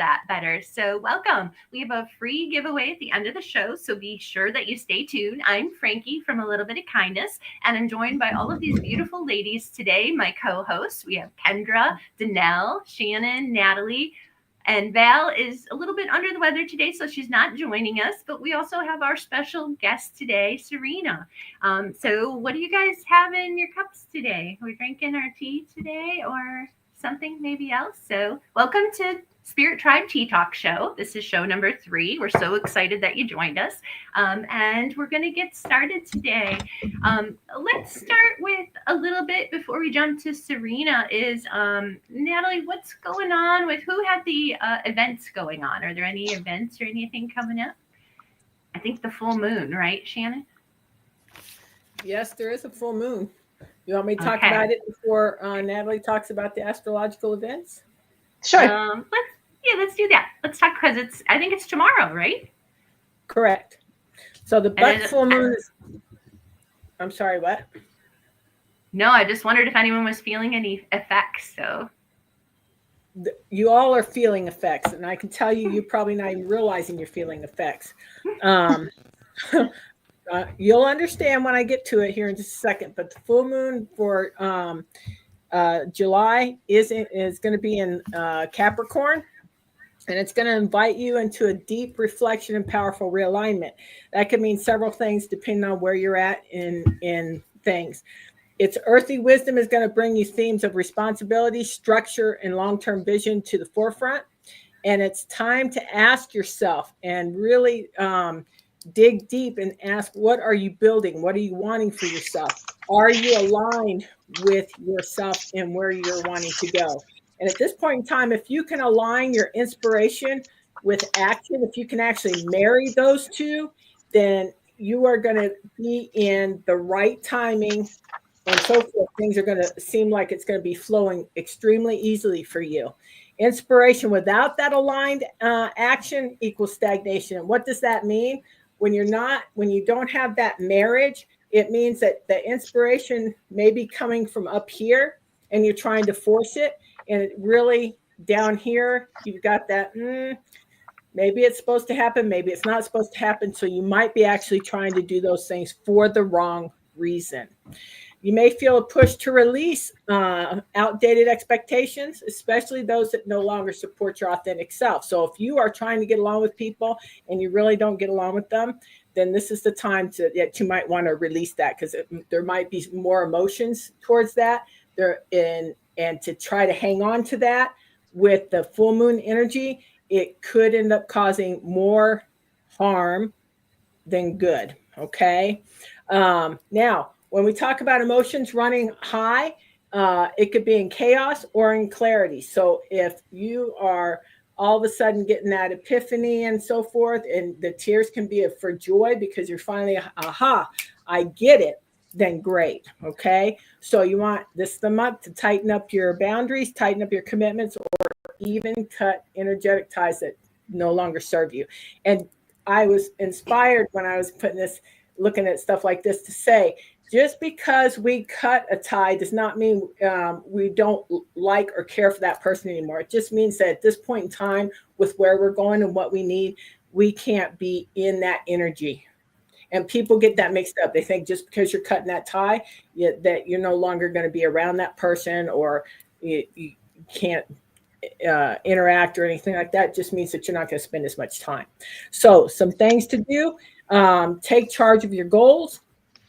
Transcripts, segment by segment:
that better. So welcome. We have a free giveaway at the end of the show, so be sure that you stay tuned. I'm Frankie from A Little Bit of Kindness, and I'm joined by all of these beautiful ladies today, my co-hosts. We have Kendra, Danelle, Shannon, Natalie, and Val is a little bit under the weather today, so she's not joining us. But we also have our special guest today, Serena. So what do you guys have in your cups today? Are we drinking our tea today or something maybe else? So welcome to Spirit Tribe Tea Talk Show. This is show number 3. We're so excited that you joined us. And we're going to get started today. Let's start with a little bit before we jump to Serena is, Natalie, what's going on with who had the events going on? Are there any events or anything coming up? I think the full moon, right, Shannon? Yes, there is a full moon. You want me to talk about it before Natalie talks about the astrological events? Sure. Let's do that. Let's talk because I think it's tomorrow, right? Correct. So the full moon is. I'm sorry, what? No, I just wondered if anyone was feeling any effects. So you all are feeling effects, and I can tell you, you're probably not even realizing you're feeling effects. You'll understand when I get to it here in just a second. But the full moon for July is going to be in Capricorn, and it's going to invite you into a deep reflection and powerful realignment. That could mean several things depending on where you're at in things. Its earthy wisdom is going to bring you themes of responsibility, structure, and long-term vision to the forefront. And it's time to ask yourself and really dig deep and ask, what are you building? What are you wanting for yourself? Are you aligned with yourself and where you're wanting to go? And at this point in time, if you can align your inspiration with action, if you can actually marry those two, then you are going to be in the right timing and so forth. Things are going to seem like it's going to be flowing extremely easily for you. Inspiration without that aligned action equals stagnation. And what does that mean? When you don't have that marriage, it means that the inspiration may be coming from up here and you're trying to force it. And it really down here, you've got that, maybe it's supposed to happen, maybe it's not supposed to happen. So you might be actually trying to do those things for the wrong reason. You may feel a push to release outdated expectations, especially those that no longer support your authentic self. So if you are trying to get along with people and you really don't get along with them, then this is the time that you might want to release that, because there might be more emotions towards that. And to try to hang on to that with the full moon energy, it could end up causing more harm than good. Okay. Now, when we talk about emotions running high, it could be in chaos or in clarity. So if you are all of a sudden getting that epiphany and so forth, and the tears can be for joy because you're finally, aha, I get it, then great. Okay. So you want this the month to tighten up your boundaries, tighten up your commitments, or even cut energetic ties that no longer serve you. And I was inspired when I was looking at stuff like this to say, just because we cut a tie does not mean we don't like or care for that person anymore. It just means that at this point in time, with where we're going and what we need, we can't be in that energy. And people get that mixed up. They think just because you're cutting that tie, that you're no longer going to be around that person, or you can't interact or anything like that. It just means that you're not going to spend as much time. So some things to do: take charge of your goals.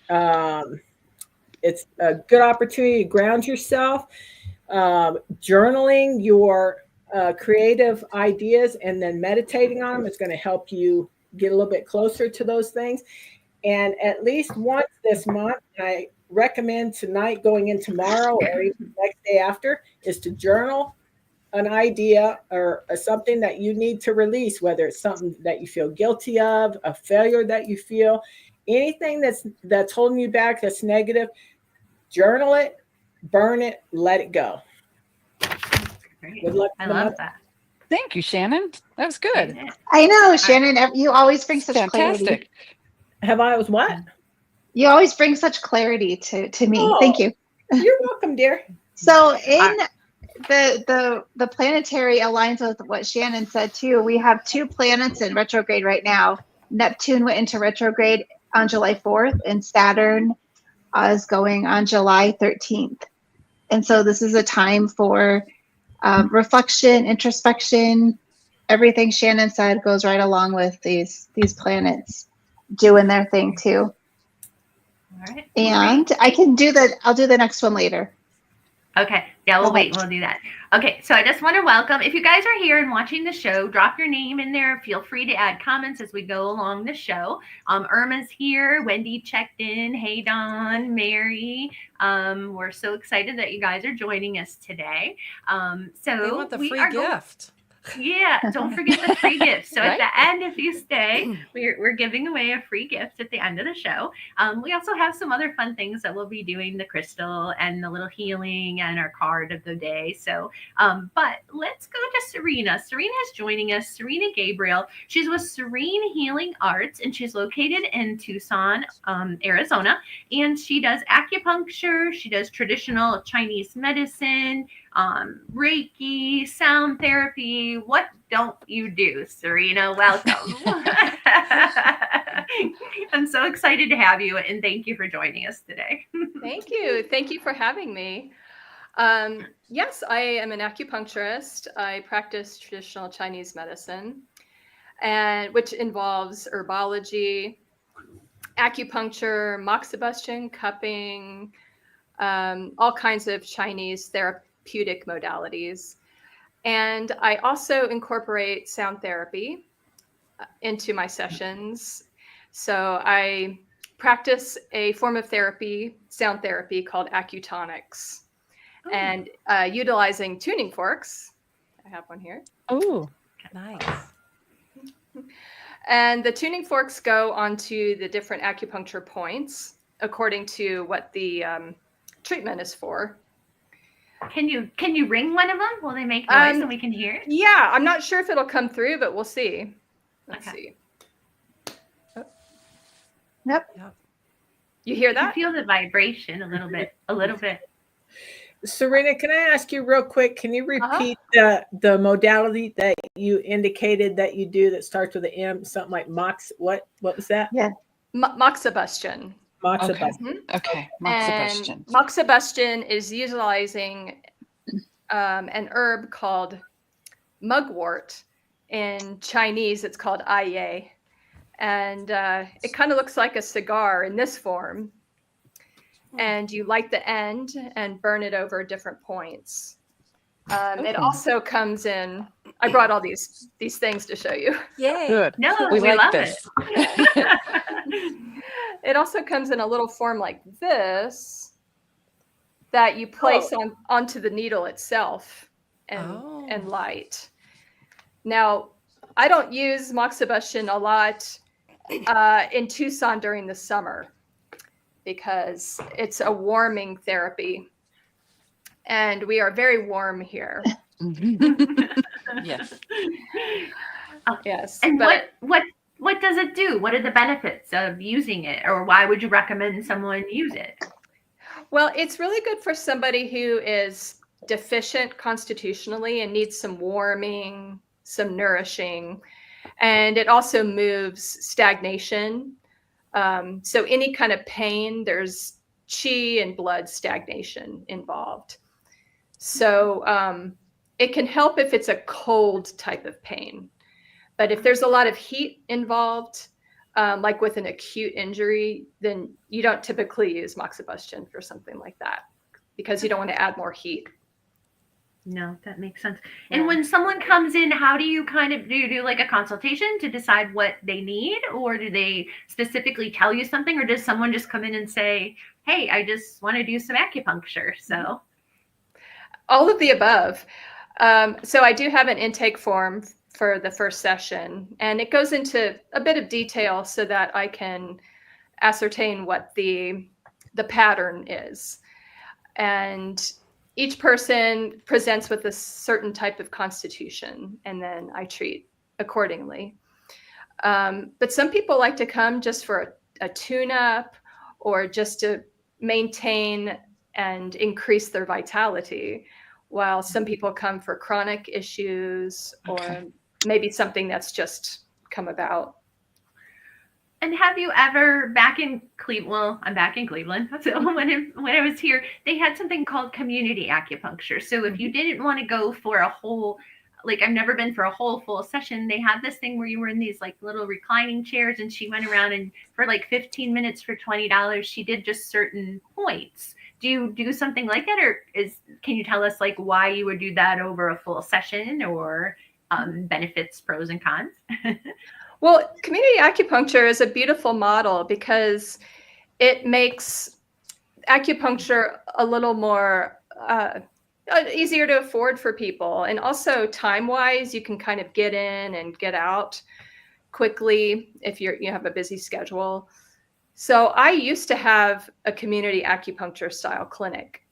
It's a good opportunity to ground yourself. Journaling your creative ideas and then meditating on them is going to help you get a little bit closer to those things. And at least once this month, I recommend tonight going in tomorrow or even the next day after, is to journal an idea or something that you need to release, whether it's something that you feel guilty of, a failure that you feel, anything that's holding you back, that's negative. Journal it, burn it, let it go. Good luck. I love that. Thank you, Shannon. That was good. I know, Shannon. You always bring such clarity. Have I? Was what? You always bring such clarity to me. Oh, thank you. You're welcome, dear. So the planetary aligns with what Shannon said too. We have 2 planets in retrograde right now. Neptune went into retrograde on July 4th, and Saturn is going on July 13th. And so this is a time for reflection, introspection. Everything Shannon said goes right along with these planets doing their thing too. All right. And I'll do the next one later. Okay. Yeah, we'll wait. We'll do that. Okay. So I just want to welcome, if you guys are here and watching the show, drop your name in there. Feel free to add comments as we go along the show. Irma's here. Wendy checked in. Hey, Dawn, Mary. We're so excited that you guys are joining us today. So They want the free are gift. Yeah, don't forget the free gift. So Right? at the end, if you stay, we're giving away a free gift at the end of the show. We also have some other fun things that we'll be doing, the crystal and the little healing and our card of the day. So, but let's go to Serena. Serena is joining us. Serena Gabriel. She's with Serene Healing Arts, and she's located in Tucson, Arizona. And she does acupuncture. She does traditional Chinese medicine, Reiki, sound therapy. What don't you do, Serena? Welcome. I'm so excited to have you, and thank you for joining us today. Thank you. Thank you for having me. Yes, I am an acupuncturist. I practice traditional Chinese medicine, and which involves herbology, acupuncture, moxibustion, cupping, all kinds of Chinese therapeutic modalities. And I also incorporate sound therapy into my sessions. So I practice a form of therapy, sound therapy, called acutonics. And utilizing tuning forks. I have one here. Oh, Nice. And the tuning forks go onto the different acupuncture points according to what the treatment is for. Can you ring one of them? Will they make noise and we can hear it? Yeah, I'm not sure if it'll come through, but we'll see. Let's see. Oh. Yep. You hear I that? feel the vibration a little bit. Serena, can I ask you real quick? Can you repeat the modality that you indicated that you do that starts with an M? Something like mox. What was that? Yeah. Moxibustion. Moxibustion. okay. And Moxibustion. moxibustion is utilizing an herb called mugwort. In Chinese, it's called Ai. And it kind of looks like a cigar in this form. And you light the end and burn it over different points. It also comes in, I brought all these things to show you. Yay. Good. No, we like love this. it. It also comes in a little form like this that you place onto the needle itself and light. Now, I don't use moxibustion a lot in Tucson during the summer because it's a warming therapy. And we are very warm here. Yes. Yes. And what does it do? What are the benefits of using it, or why would you recommend someone use it? Well, it's really good for somebody who is deficient constitutionally and needs some warming, some nourishing, and it also moves stagnation. So any kind of pain, there's chi and blood stagnation involved. So it can help if it's a cold type of pain. But if there's a lot of heat involved, like with an acute injury, then you don't typically use moxibustion for something like that because you don't want to add more heat. No, that makes sense. And when someone comes in, how do you do you do like a consultation to decide what they need, or do they specifically tell you something, or does someone just come in and say, hey, I just want to do some acupuncture? So all of the above. So I do have an intake form for the first session, and it goes into a bit of detail so that I can ascertain what the pattern is. And each person presents with a certain type of constitution, and then I treat accordingly. But some people like to come just for a tune-up or just to maintain and increase their vitality, while some people come for chronic issues or Okay. maybe something that's just come about. And have you ever back in Cleveland? Well, I'm back in Cleveland. So when I was here, they had something called community acupuncture. So if you didn't want to go for a whole, like I've never been for a whole full session, they had this thing where you were in these like little reclining chairs, and she went around and for like 15 minutes for $20, she did just certain points. Do you do something like that, or can you tell us like why you would do that over a full session, or benefits, pros and cons? Well, community acupuncture is a beautiful model because it makes acupuncture a little more easier to afford for people. And also time-wise, you can kind of get in and get out quickly if you have a busy schedule. So I used to have a community acupuncture style clinic.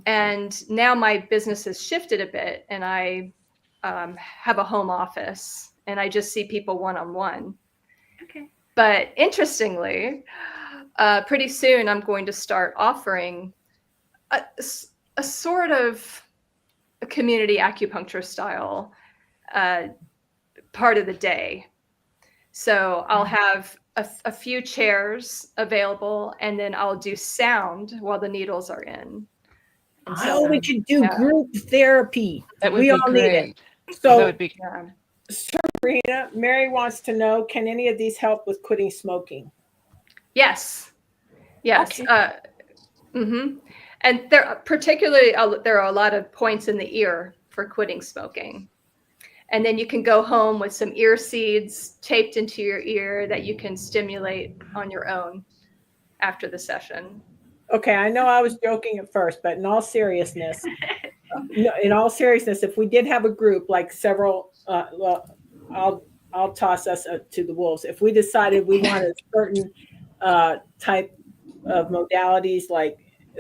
And now my business has shifted a bit, and I have a home office, and I just see people one-on-one. Okay. But interestingly, pretty soon I'm going to start offering a sort of a community acupuncture style part of the day. So I'll have a few chairs available, and then I'll do sound while the needles are in. And so, we could do group therapy. That would We be all need it. great. That So, would be yeah. Serena, Mary wants to know, can any of these help with quitting smoking? Yes. Yes. Okay. And there are a lot of points in the ear for quitting smoking. And then you can go home with some ear seeds taped into your ear that you can stimulate on your own after the session. Okay, I know I was joking at first, but in all seriousness, if we did have a group like several, I'll toss us to the wolves. If we decided we wanted certain type of modalities, like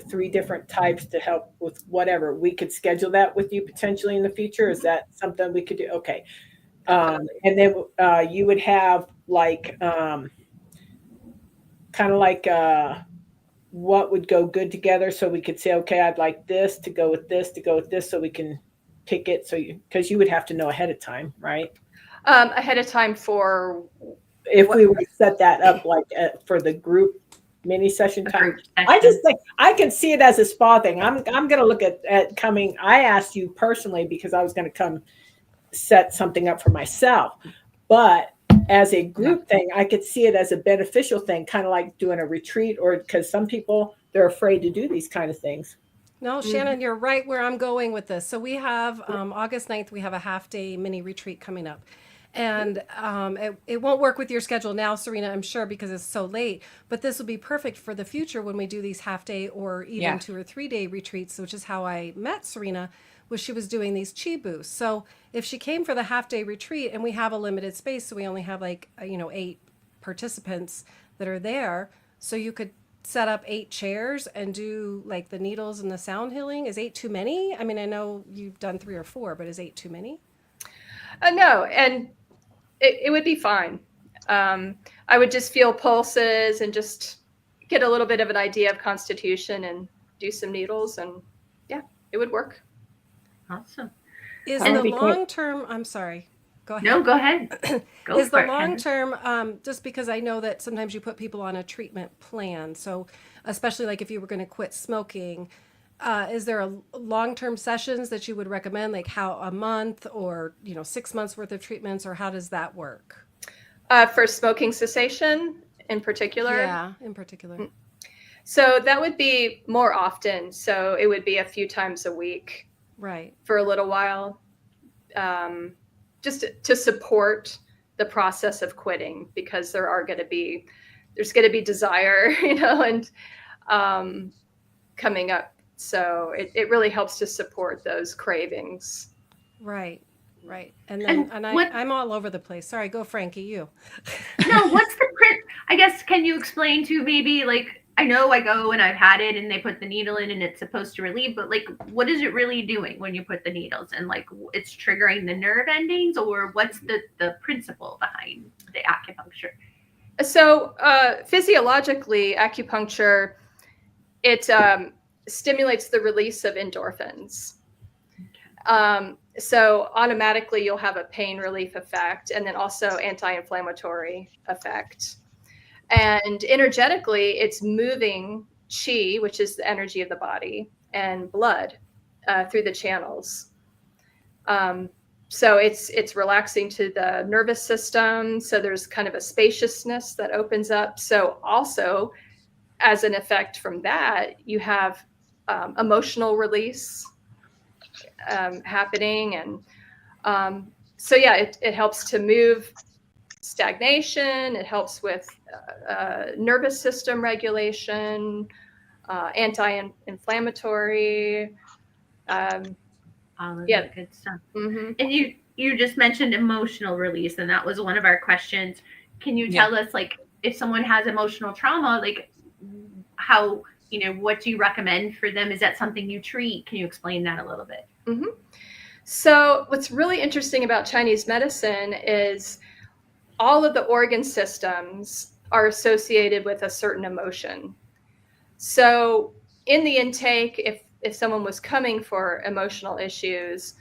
3 different types to help with whatever, we could schedule that with you potentially in the future. Is that something we could do? Okay. And then you would have like kind of like what would go good together, so we could say, okay, I'd like this to go with this, to go with this, so we can pick it. So because you would have to know ahead of time, right? Ahead of time for if we would set that up like for the group mini session time. I just think I can see it as a spa thing. I'm going to look at coming. I asked you personally because I was going to come set something up for myself, but as a group thing, I could see it as a beneficial thing, kind of like doing a retreat, or because some people, they're afraid to do these kind of things. No, Shannon, you're right where I'm going with this. So we have August 9th, we have a half-day mini retreat coming up. And it won't work with your schedule now, Serena, I'm sure, because it's so late. But this will be perfect for the future when we do these half-day or even 2 or 3 day retreats, which is how I met Serena, was she was doing these chi boosts. So if she came for the half-day retreat, and we have a limited space, so we only have 8 participants that are there, so you could set up 8 chairs and do like the needles and the sound healing. Is 8 too many? I mean, I know you've done 3 or 4, but is 8 too many? No, and it would be fine. I would just feel pulses and just get a little bit of an idea of constitution and do some needles, and yeah, it would work. Awesome. Is the long term, I'm sorry, go ahead. No, go ahead. Is the long term, just because I know that sometimes you put people on a treatment plan, so especially like if you were going to quit smoking, is there a long-term sessions that you would recommend, like how a month or 6 months worth of treatments, or how does that work? For smoking cessation in particular? Yeah, in particular. So that would be more often. So it would be a few times a week. Right. For a little while, just to support the process of quitting, because there's going to be desire, and coming up. So it really helps to support those cravings. Right. And then I'm all over the place. Sorry, go Frankie, you. No, what's the print? I guess, can you explain to maybe, like, I know I go and I've had it and they put the needle in and it's supposed to relieve, but like, what is it really doing when you put the needles in? Like, it's triggering the nerve endings, or what's the principle behind the acupuncture? So physiologically, acupuncture, it stimulates the release of endorphins. So automatically you'll have a pain relief effect, and then also anti-inflammatory effect. And energetically, it's moving chi, which is the energy of the body, and blood through the channels. So it's relaxing to the nervous system. So there's kind of a spaciousness that opens up. So also, as an effect from that, you have emotional release happening. And so, yeah, it helps to move stagnation. It helps with nervous system regulation, anti-inflammatory. All of Yeah. that good stuff. Mm-hmm. And you just mentioned emotional release, and that was one of our questions. Can you tell us, like, if someone has emotional trauma, like, how, what do you recommend for them? Is that something you treat? Can you explain that a little bit? Mm-hmm. So what's really interesting about Chinese medicine is all of the organ systems are associated with a certain emotion. So in the intake, if someone was coming for emotional issues,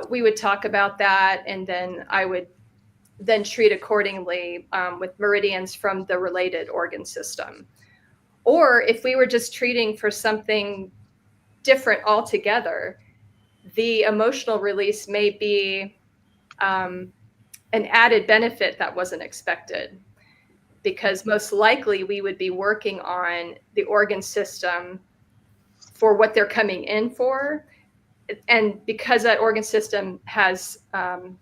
we would talk about that, and then I would then treat accordingly with meridians from the related organ system. Or if we were just treating for something different altogether, the emotional release may be an added benefit that wasn't expected, because most likely we would be working on the organ system for what they're coming in for. And because that organ system has some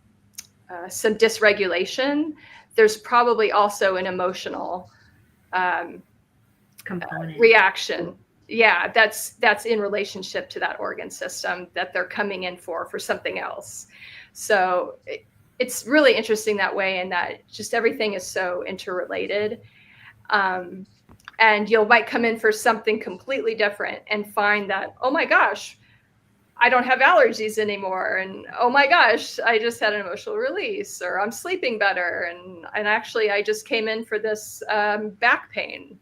dysregulation, there's probably also an emotional Component. reaction. Yeah, that's in relationship to that organ system that they're coming in for something else. So it's really interesting that way, and that just everything is so interrelated. And you might come in for something completely different and find that, oh my gosh, I don't have allergies anymore. And oh my gosh, I just had an emotional release, or I'm sleeping better. And actually I just came in for this back pain.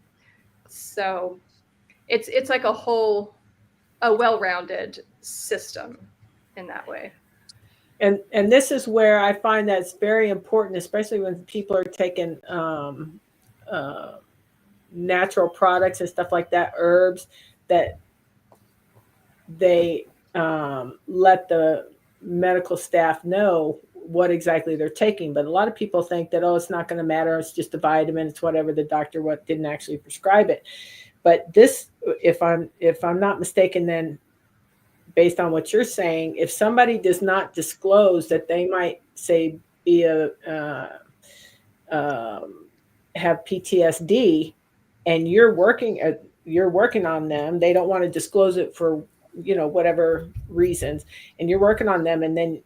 So it's like a well-rounded system in that way. And this is where I find that's very important, especially when people are taking natural products and stuff like that, herbs, that they let the medical staff know what exactly they're taking. But a lot of people think that, oh, it's not going to matter, it's just a vitamin, it's whatever the doctor didn't actually prescribe it. But this, if I'm not mistaken, then based on what you're saying, if somebody does not disclose that they might say be have PTSD, and you're working on them, they don't want to disclose it for whatever reasons, and you're working on them, and then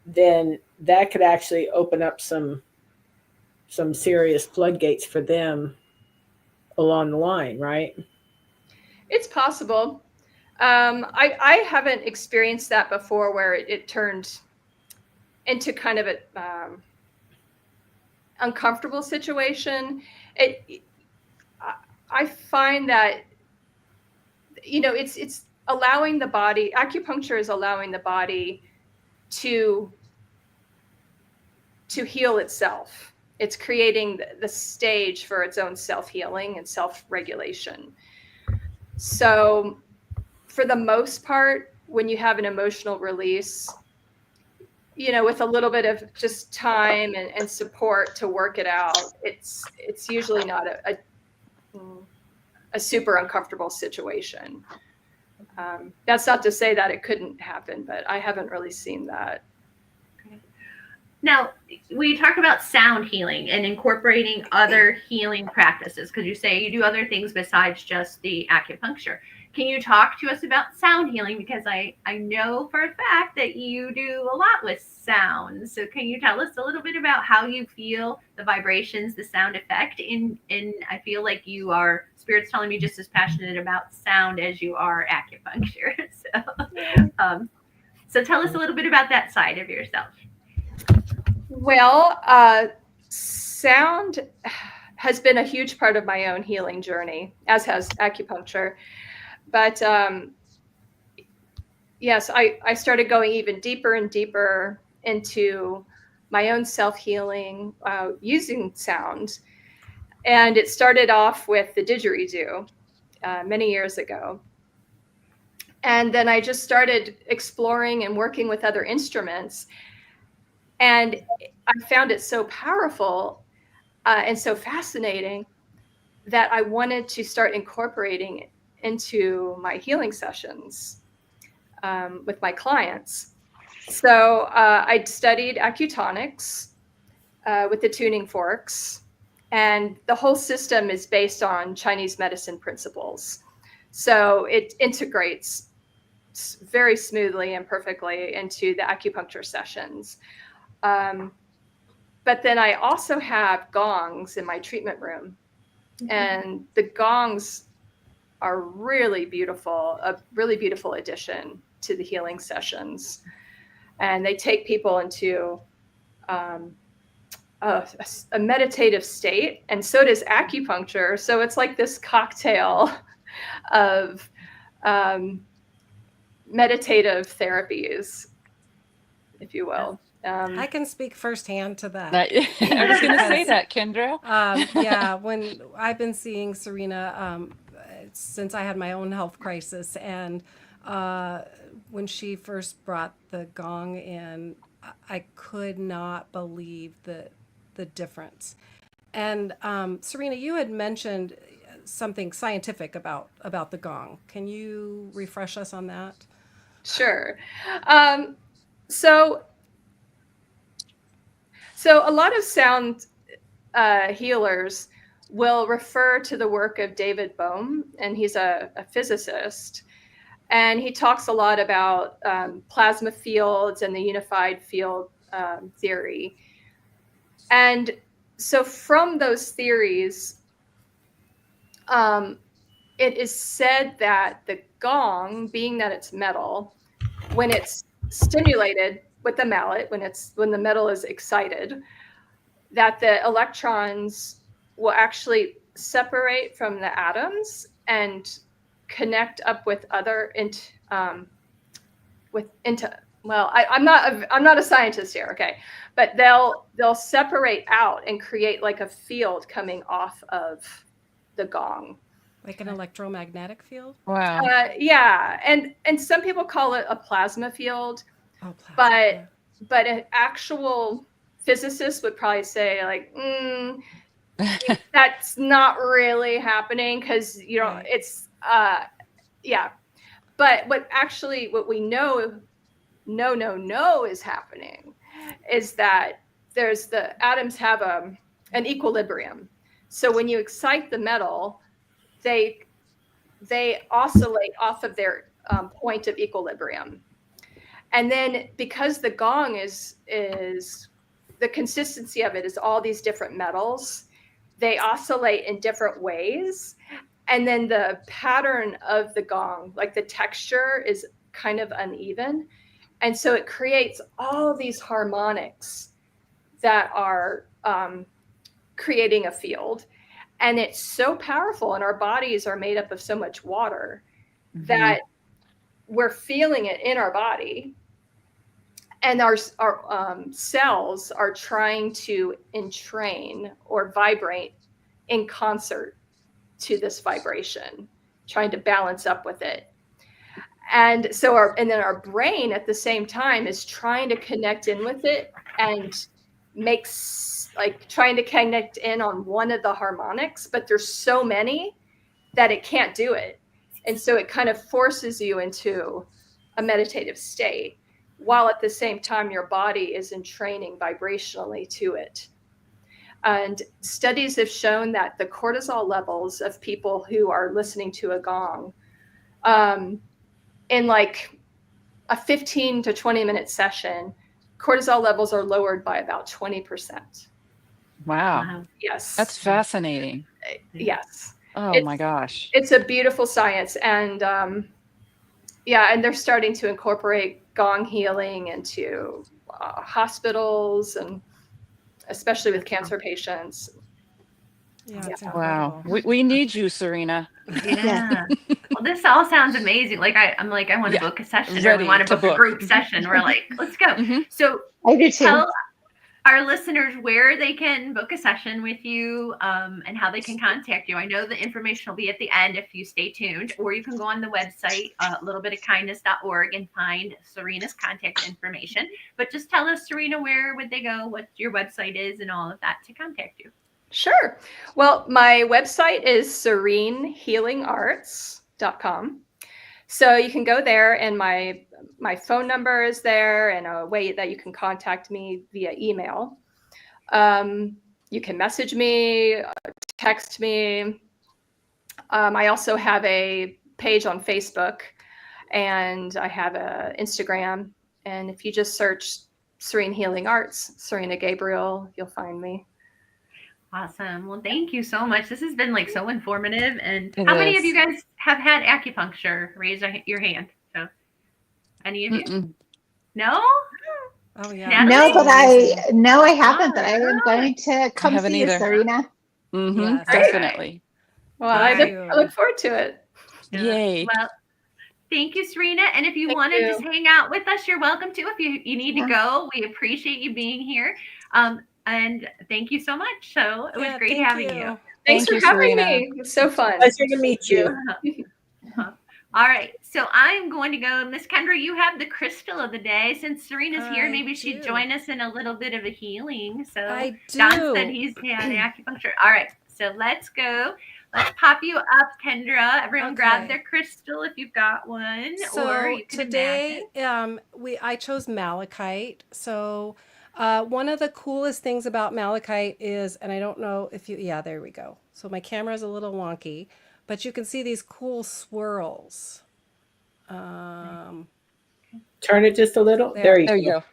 then that could actually open up some serious floodgates for them along the line, right? It's possible. I haven't experienced that before, where it turned into kind of an uncomfortable situation. I find that, it's allowing the body, acupuncture is allowing the body to heal itself. It's creating the stage for its own self-healing and self-regulation. So for the most part, when you have an emotional release, with a little bit of just time and support to work it out, it's usually not a super uncomfortable situation. That's not to say that it couldn't happen, but I haven't really seen that. Now, we talk about sound healing and incorporating other healing practices, because you say you do other things besides just the acupuncture. Can you talk to us about sound healing? Because I know for a fact that you do a lot with sound. So can you tell us a little bit about how you feel the vibrations, the sound effect? I feel like Spirit's telling me, just as passionate about sound as you are acupuncture. So tell us a little bit about that side of yourself. Well, sound has been a huge part of my own healing journey, as has acupuncture. But, yes, I started going even deeper and deeper into my own self-healing using sound. And it started off with the didgeridoo many years ago. And then I just started exploring and working with other instruments. And I found it so powerful and so fascinating that I wanted to start incorporating it into my healing sessions with my clients. So I studied acutonics with the tuning forks, and the whole system is based on Chinese medicine principles. So it integrates very smoothly and perfectly into the acupuncture sessions. But then I also have gongs in my treatment room, and the gongs are really beautiful, a really beautiful addition to the healing sessions. And they take people into a meditative state, and so does acupuncture. So it's like this cocktail of meditative therapies, if you will. I can speak firsthand to that. I was going to say that, Kendra. Yeah, when I've been seeing Serena since I had my own health crisis, and when she first brought the gong in, I could not believe the difference. And Serena, you had mentioned something scientific about the gong. Can you refresh us on that? Sure. So a lot of sound healers will refer to the work of David Bohm, and he's a physicist. And he talks a lot about plasma fields and the unified field theory. And so from those theories, it is said that the gong, being that it's metal, when it's stimulated with the mallet, when the metal is excited, that the electrons will actually separate from the atoms and connect up with other I'm not a scientist here, okay, but they'll separate out and create like a field coming off of the gong, like an electromagnetic field. Wow. Yeah, and some people call it a plasma field. Oh, plasma. But an actual physicist would probably say like, that's not really happening, because Right. it's yeah. But what we know is happening is that the atoms have an equilibrium. So when you excite the metal, they oscillate off of their point of equilibrium. And then because the gong is the consistency of it is all these different metals, they oscillate in different ways. And then the pattern of the gong, like the texture, is kind of uneven. And so it creates all these harmonics that are creating a field. And it's so powerful, and our bodies are made up of so much water that we're feeling it in our body. And our cells are trying to entrain or vibrate in concert to this vibration, trying to balance up with it. And so then our brain at the same time is trying to connect in with it and trying to connect in on one of the harmonics, but there's so many that it can't do it. And so it kind of forces you into a meditative state, while at the same time your body is entraining vibrationally to it. And studies have shown that the cortisol levels of people who are listening to a gong in like a 15 to 20 minute session, cortisol levels are lowered by about 20%. Wow. Yes. That's fascinating. Yes. Oh my gosh. It's a beautiful science. And and they're starting to incorporate gong healing into hospitals, and especially with cancer patients. Yeah, it's Wow. incredible. We need you, Serena. Yeah. Well, this all sounds amazing. Like I'm like, I want to Yeah. book a session, or we Ready want to to book a book. group session. We're like, let's go. Mhm. So I do too. tell our listeners where they can book a session with you, and how they can contact you. I know the information will be at the end if you stay tuned, or you can go on the website, littlebitkindness.org, and find Serena's contact information. But just tell us, Serena, where would they go, what your website is, and all of that to contact you. Sure. Well, my website is serenehealingarts.com. So you can go there, and my phone number is there, and a way that you can contact me via email. You can message me, text me. I also have a page on Facebook, and I have an Instagram. And if you just search Serene Healing Arts, Serena Gabriel, you'll find me. Awesome. Well, thank you so much. This has been like so informative. And It how many is. of you guys have had acupuncture? Raise your hand. So, any of you? Mm-mm. No? Oh yeah. Natalie? No, but I haven't, but I am Oh, going to come haven't see you, either. Serena. Mhm. Yes. Definitely. Well, I Thank look forward to it. Yeah. Yay. Well, thank you, Serena. And if you Thank want to you. just hang out with us, you're welcome to. If you need Yeah. to go, we appreciate you being here. And thank you so much. So it was Yeah, great thank having you. Thanks Thank for you, having Serena. me. It's so fun. Pleasure to meet you. All right, so I'm going to go. Miss Kendra, you have the crystal of the day. Since Serena's here, I maybe she'd do. join us in a little bit of a healing. So I Don said do. he's had acupuncture. All right, so let's go. Let's pop you up, Kendra. Everyone grab Okay. their crystal if you've got one, or So you can today, imagine. I chose malachite. So one of the coolest things about malachite is, and I don't know if you, yeah, there we go. So my camera is a little wonky, but you can see these cool swirls. Turn it just a little. There. There There you you go. go.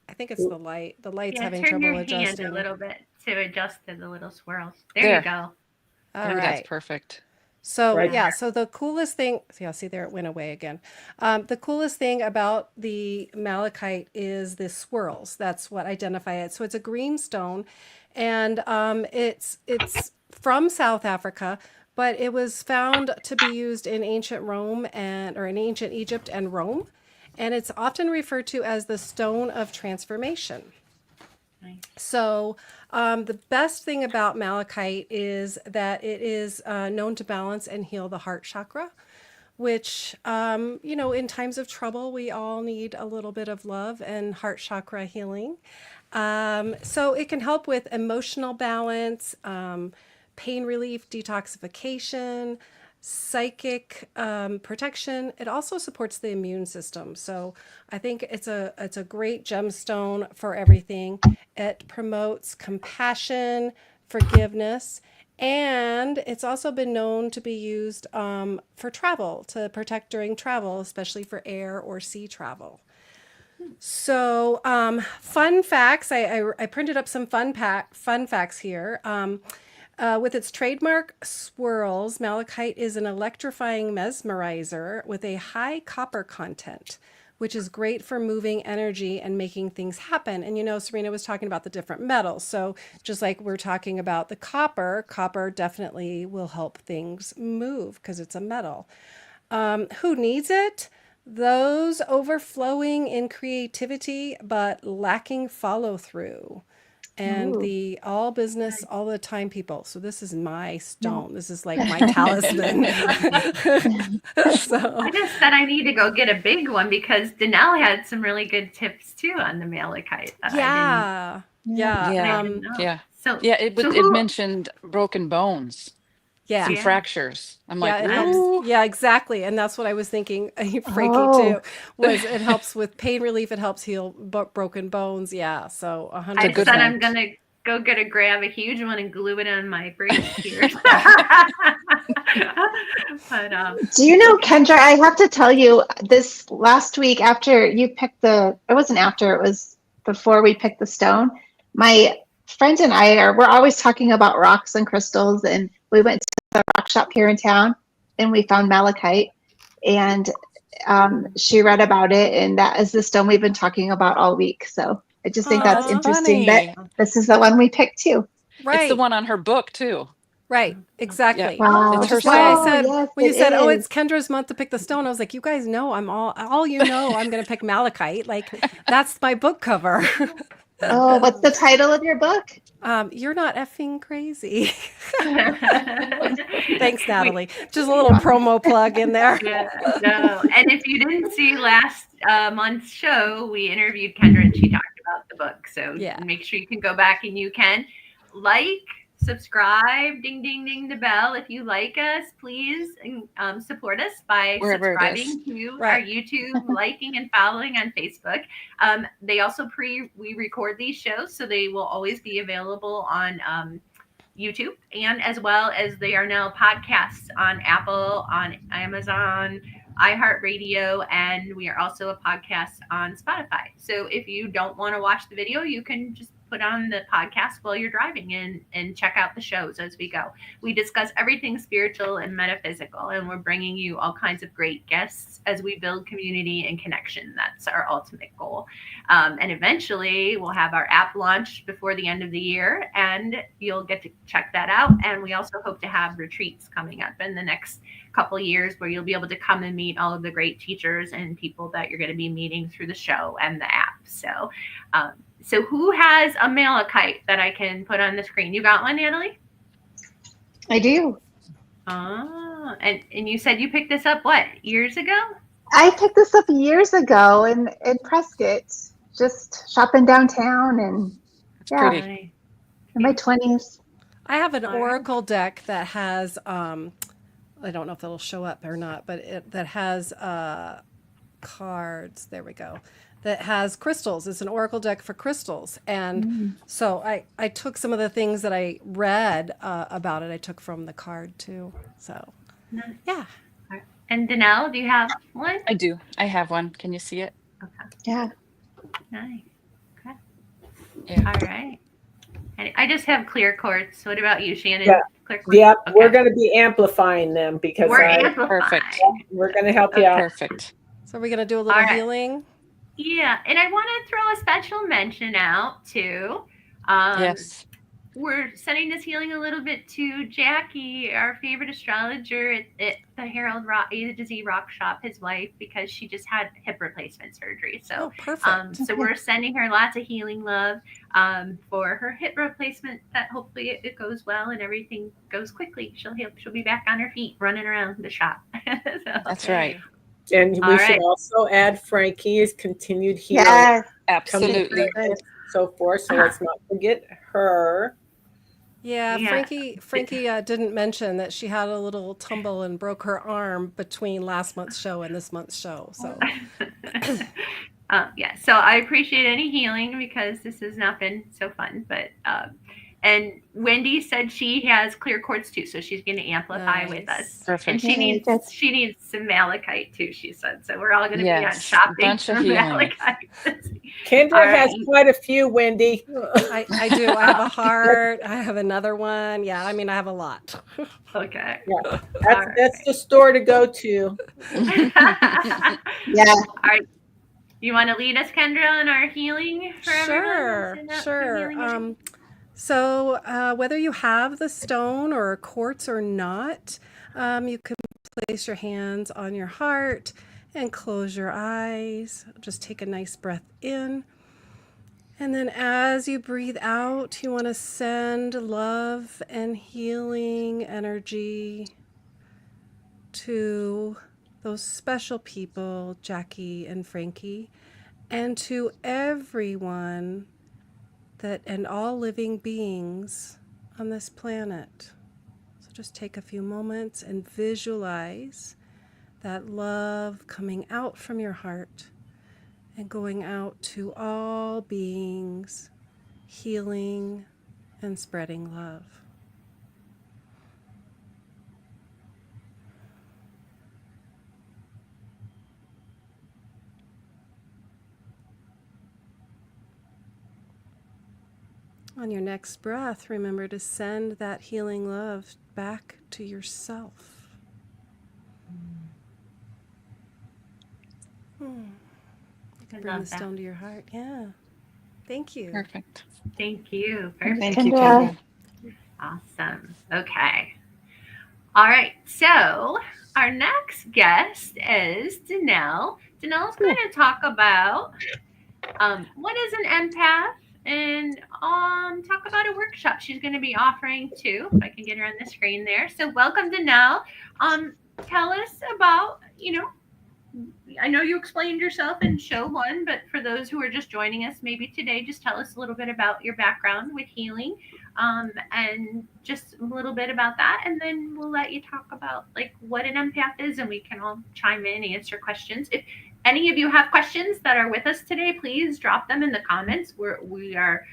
I think it's the light. The light's Yeah, having turn your trouble hand adjusting. a little bit to adjust to the little swirls. There There. you go. All Ooh, right. that's perfect. So Right. yeah, so the coolest thing, see there it went away again. The coolest thing about the malachite is the swirls. That's what identify it. So it's a green stone, and it's from South Africa, but it was found to be used in ancient Rome or in ancient Egypt and Rome, and it's often referred to as the stone of transformation. Nice. So the best thing about malachite is that it is known to balance and heal the heart chakra, which, in times of trouble, we all need a little bit of love and heart chakra healing. So it can help with emotional balance, pain relief, detoxification, psychic protection. It also supports the immune system. So I think it's a great gemstone for everything. It promotes compassion, forgiveness, and it's also been known to be used for travel, to protect during travel, especially for air or sea travel. So fun facts. I printed up some fun facts here. With its trademark swirls, malachite is an electrifying mesmerizer with a high copper content, which is great for moving energy and making things happen. And Serena was talking about the different metals. So just like we're talking about the copper definitely will help things move because it's a metal. Who needs it? Those overflowing in creativity but lacking follow through. And Ooh. the all business all the time people. So this is my stone. This is like my talisman. So I just said I need to go get a big one because Danelle had some really good tips too on the malachite. That yeah. I Yeah. didn't know. Yeah. So Yeah, it so it who- mentioned broken bones, Yeah. some Yeah. fractures. I'm Yeah, like, it ooh. helps. Yeah, exactly. And that's what I was thinking, Frankie, Oh. too, was it helps with pain relief. It helps heal broken bones. Yeah. So I 100%. good said one. I'm gonna go grab a huge one and glue it on my brace here. But Do you know, Kendra, I have to tell you, this last week after you picked it wasn't after, it was before we picked the stone. My friend and we're always talking about rocks and crystals, and we went to the rock shop here in town and we found malachite, and she read about it, and that is the stone we've been talking about all week. So I just think that's Aw. interesting Funny. that this is the one we picked too. Right. It's the one on her book too. Right. Exactly. Wow. Which It's is why I Oh, said yes, when you it said, "Oh, is. it's Kendra's month to pick the stone," I was like, "You guys know I'm all you know. I'm going to pick malachite. Like that's my book cover." Oh, what's the title of your book? You're not effing crazy. Thanks, We- Natalie. Just a little promo plug in there. Yeah, no. And if you didn't see last month's show, we interviewed Kendra and she talked about the book. So Yeah. make sure you can go back and you can like, subscribe, ding, ding, ding the bell. If you like us, please support us by Wherever it is. subscribing to our Right. YouTube, liking and following on Facebook. They also we record these shows, so they will always be available on YouTube, and as well as they are now podcasts on Apple, on Amazon, iHeartRadio, and we are also a podcast on Spotify. So if you don't want to watch the video, you can just put on the podcast while you're driving and check out the shows as we go. We discuss everything spiritual and metaphysical, and we're bringing you all kinds of great guests as we build community and connection. That's our ultimate goal. And eventually we'll have our app launched before the end of the year, and you'll get to check that out. And we also hope to have retreats coming up in the next couple years where you'll be able to come and meet all of the great teachers and people that you're going to be meeting through the show and the app. So who has a malachite that I can put on the screen? You got one, Natalie? I do. Oh, and you said you picked this up, what, years ago? I picked this up years ago in Prescott, just shopping downtown, and It's yeah, pretty. in my 20s. I have an All right. oracle deck that has I don't know if that'll show up or not, but that has cards. There we go. That has crystals. It's an oracle deck for crystals. And so I took some of the things that I read about it. I took from the card too. So Nice. yeah. And Danelle, do you have one? I do. I have one. Can you see it? Yeah. Nice. Okay. Yeah. All right. And I just have clear quartz. What about you, Shannon? Yeah. Clear quartz? Yep, Okay. we're going to be amplifying them because We're amplifying. Perfect. we're going to help you out. Perfect. So we're gonna do a little All right. healing. Yeah, and I want to throw a special mention out too. Yes. We're sending this healing a little bit to Jackie, our favorite astrologer at the Harold A to Z Rock Shop, his wife, because she just had hip replacement surgery. So, Oh, perfect. so we're sending her lots of healing love for her hip replacement. That hopefully it goes well and everything goes quickly. She'll be back on her feet, running around the shop. So, That's right. And we All should right. also add Frankie's continued healing, Yes. Absolutely. and so forth. So let's not forget her. Yeah, Yeah. Frankie didn't mention that she had a little tumble and broke her arm between last month's show and this month's show. So yeah, so I appreciate any healing because this has not been so fun. But and Wendy said she has clear quartz too, so she's going to amplify with Nice. us. And Perfect. Yay, that's- she needs some malachite too. She said so. We're all going to be on Yes, shopping bunch of for healing. malachite. Kendra All right. has quite a few, Wendy. I do. I have a heart. I have another one. Yeah, I mean, I have a lot. Okay. Yeah, that's the store to go to. Yeah. All right. You want to lead us, Kendra, on our healing for Sure, everyone? Send out some sure. healing energy? So whether you have the stone or a quartz or not, you can place your hands on your heart and close your eyes. Just take a nice breath in. And then as you breathe out, you want to send love and healing energy to those special people, Jackie and Frankie, and to everyone and all living beings on this planet. So just take a few moments and visualize that love coming out from your heart and going out to all beings, healing and spreading love. On your next breath, remember to send that healing love back to yourself. You can I bring the love that. stone to your heart. Yeah. Thank you. Perfect. Thank you. Perfect. Thank you, Kendra. Kendra. Awesome. Okay. All right. So our next guest is Danelle. Danelle's going to talk about what is an empath and talk about a workshop she's going to be offering too. If I can get her on the screen there. So welcome, Danelle. Tell us about, I know you explained yourself in show one, but for those who are just joining us maybe today, just tell us a little bit about your background with healing, and just a little bit about that. And then we'll let you talk about like what an empath is, and we can all chime in, answer questions. If any of you have questions that are with us today, please drop them in the comments. We are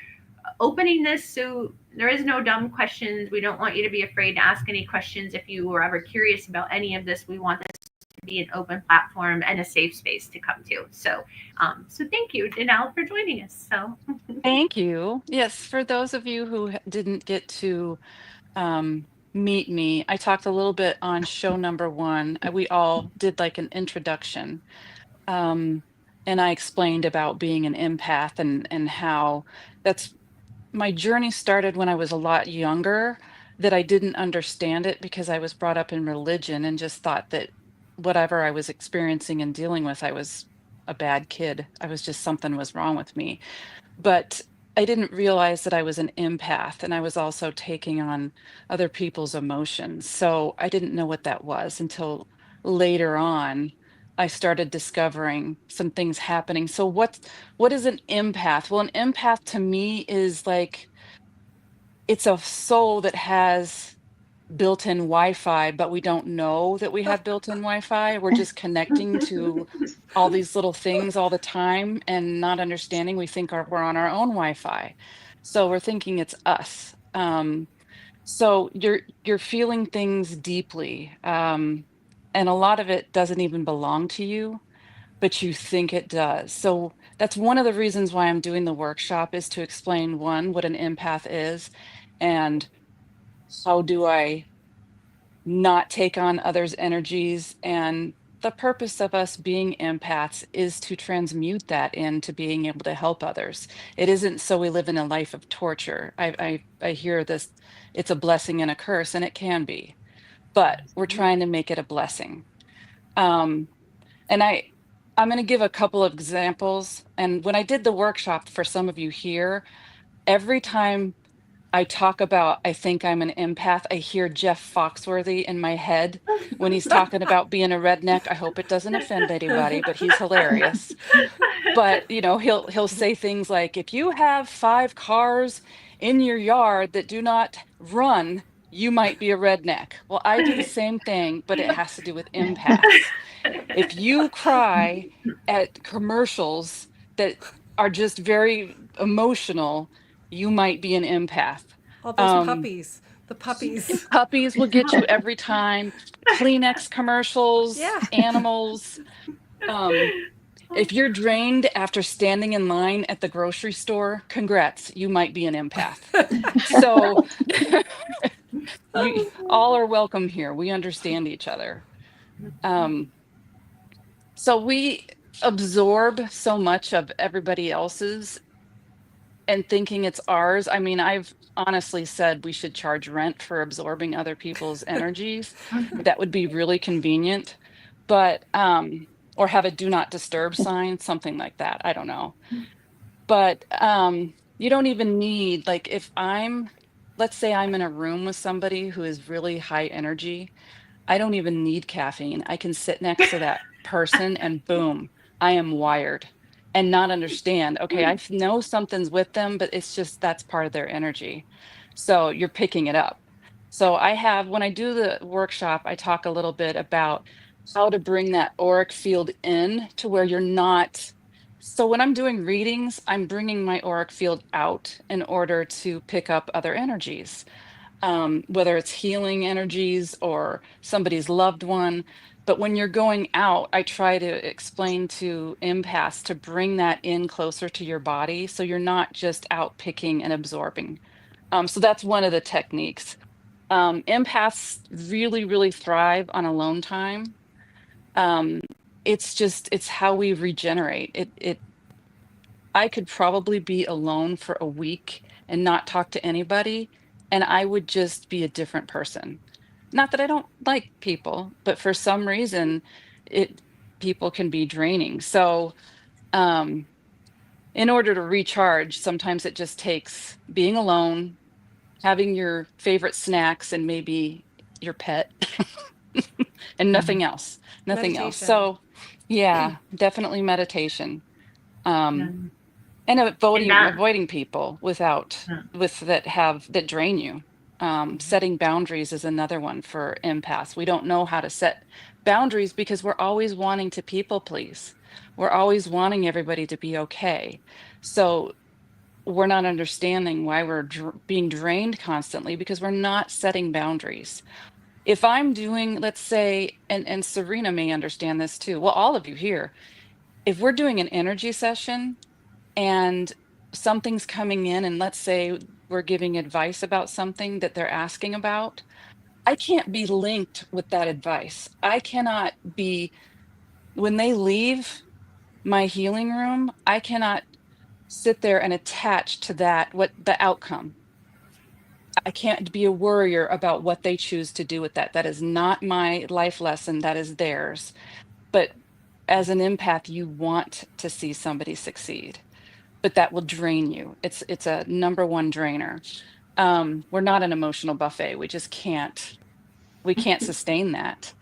opening this, so there is no dumb questions. We don't want you to be afraid to ask any questions. If you were ever curious about any of this, we want this to be an open platform and a safe space to come to. So thank you, Danelle, for joining us. So Thank you. Yes, for those of you who didn't get to meet me, I talked a little bit on show number one. We all did like an introduction. And I explained about being an empath and how that's my journey started when I was a lot younger, that I didn't understand it because I was brought up in religion and just thought that whatever I was experiencing and dealing with, I was a bad kid. I was just something was wrong with me. But I didn't realize that I was an empath and I was also taking on other people's emotions. So I didn't know what that was until later on. I started discovering some things happening. So what is an empath? Well, an empath to me is like it's a soul that has built-in Wi-Fi, but we don't know that we have built-in Wi-Fi. We're just connecting to all these little things all the time and not understanding. We think we're on our own Wi-Fi. So we're thinking it's us. So you're feeling things deeply. And a lot of it doesn't even belong to you, but you think it does. So that's one of the reasons why I'm doing the workshop, is to explain, one, what an empath is, and how do I not take on others' energies. And the purpose of us being empaths is to transmute that into being able to help others. It isn't so we live in a life of torture. I hear this, it's a blessing and a curse, and it can be, but we're trying to make it a blessing. And I'm going to give a couple of examples. And when I did the workshop, for some of you here, every time I talk about, I think I'm an empath, I hear Jeff Foxworthy in my head when he's talking about being a redneck. I hope it doesn't offend anybody, but he's hilarious. But he'll say things like, if you have 5 cars in your yard that do not run, you might be a redneck. Well, I do the same thing, but it has to do with empaths. If you cry at commercials that are just very emotional, you might be an empath. All those puppies. The puppies. Puppies will get you every time. Kleenex commercials, Yeah. animals. If you're drained after standing in line at the grocery store, congrats, you might be an empath. So you all are welcome here. We understand each other. So we absorb so much of everybody else's and thinking it's ours. I mean, I've honestly said we should charge rent for absorbing other people's energies. That would be really convenient, but or have a do not disturb sign, something like that. I don't know. But you don't even need, like, let's say I'm in a room with somebody who is really high energy. I don't even need caffeine. I can sit next to that person and boom, I am wired and not understand. Okay, I know something's with them, but it's just that's part of their energy. So you're picking it up. So when I do the workshop, I talk a little bit about how to bring that auric field in to where you're not. So when I'm doing readings, I'm bringing my auric field out in order to pick up other energies. Whether it's healing energies or somebody's loved one. But when you're going out, I try to explain to empaths to bring that in closer to your body so you're not just out picking and absorbing. So that's one of the techniques. Empaths really, really thrive on alone time. It's how we regenerate. I could probably be alone for a week and not talk to anybody and I would just be a different person. Not that I don't like people, but for some reason, it people can be draining. So, um, in order to recharge, sometimes it just takes being alone, having your favorite snacks and maybe your pet and nothing else, nothing else. Meditation. So, yeah, definitely meditation. Yeah. Um, and And that, avoiding people yeah. with that drain you. Setting boundaries is another one for empaths. We don't know how to set boundaries because we're always wanting to people please. We're always wanting everybody to be okay. So we're not understanding why we're being drained constantly because we're not setting boundaries. If I'm doing, let's say, and Serena may understand this too. Well, all of you here, if we're doing an energy session and something's coming in, and let's say we're giving advice about something that they're asking about, I can't be linked with that advice. I cannot be, when they leave my healing room, I cannot sit there and attach to that, what the outcome. I can't be a worrier about what they choose to do with that. That is not my life lesson, that is theirs. But as an empath, you want to see somebody succeed, but that will drain you. It's a number one drainer. We're not an emotional buffet. We can't sustain that.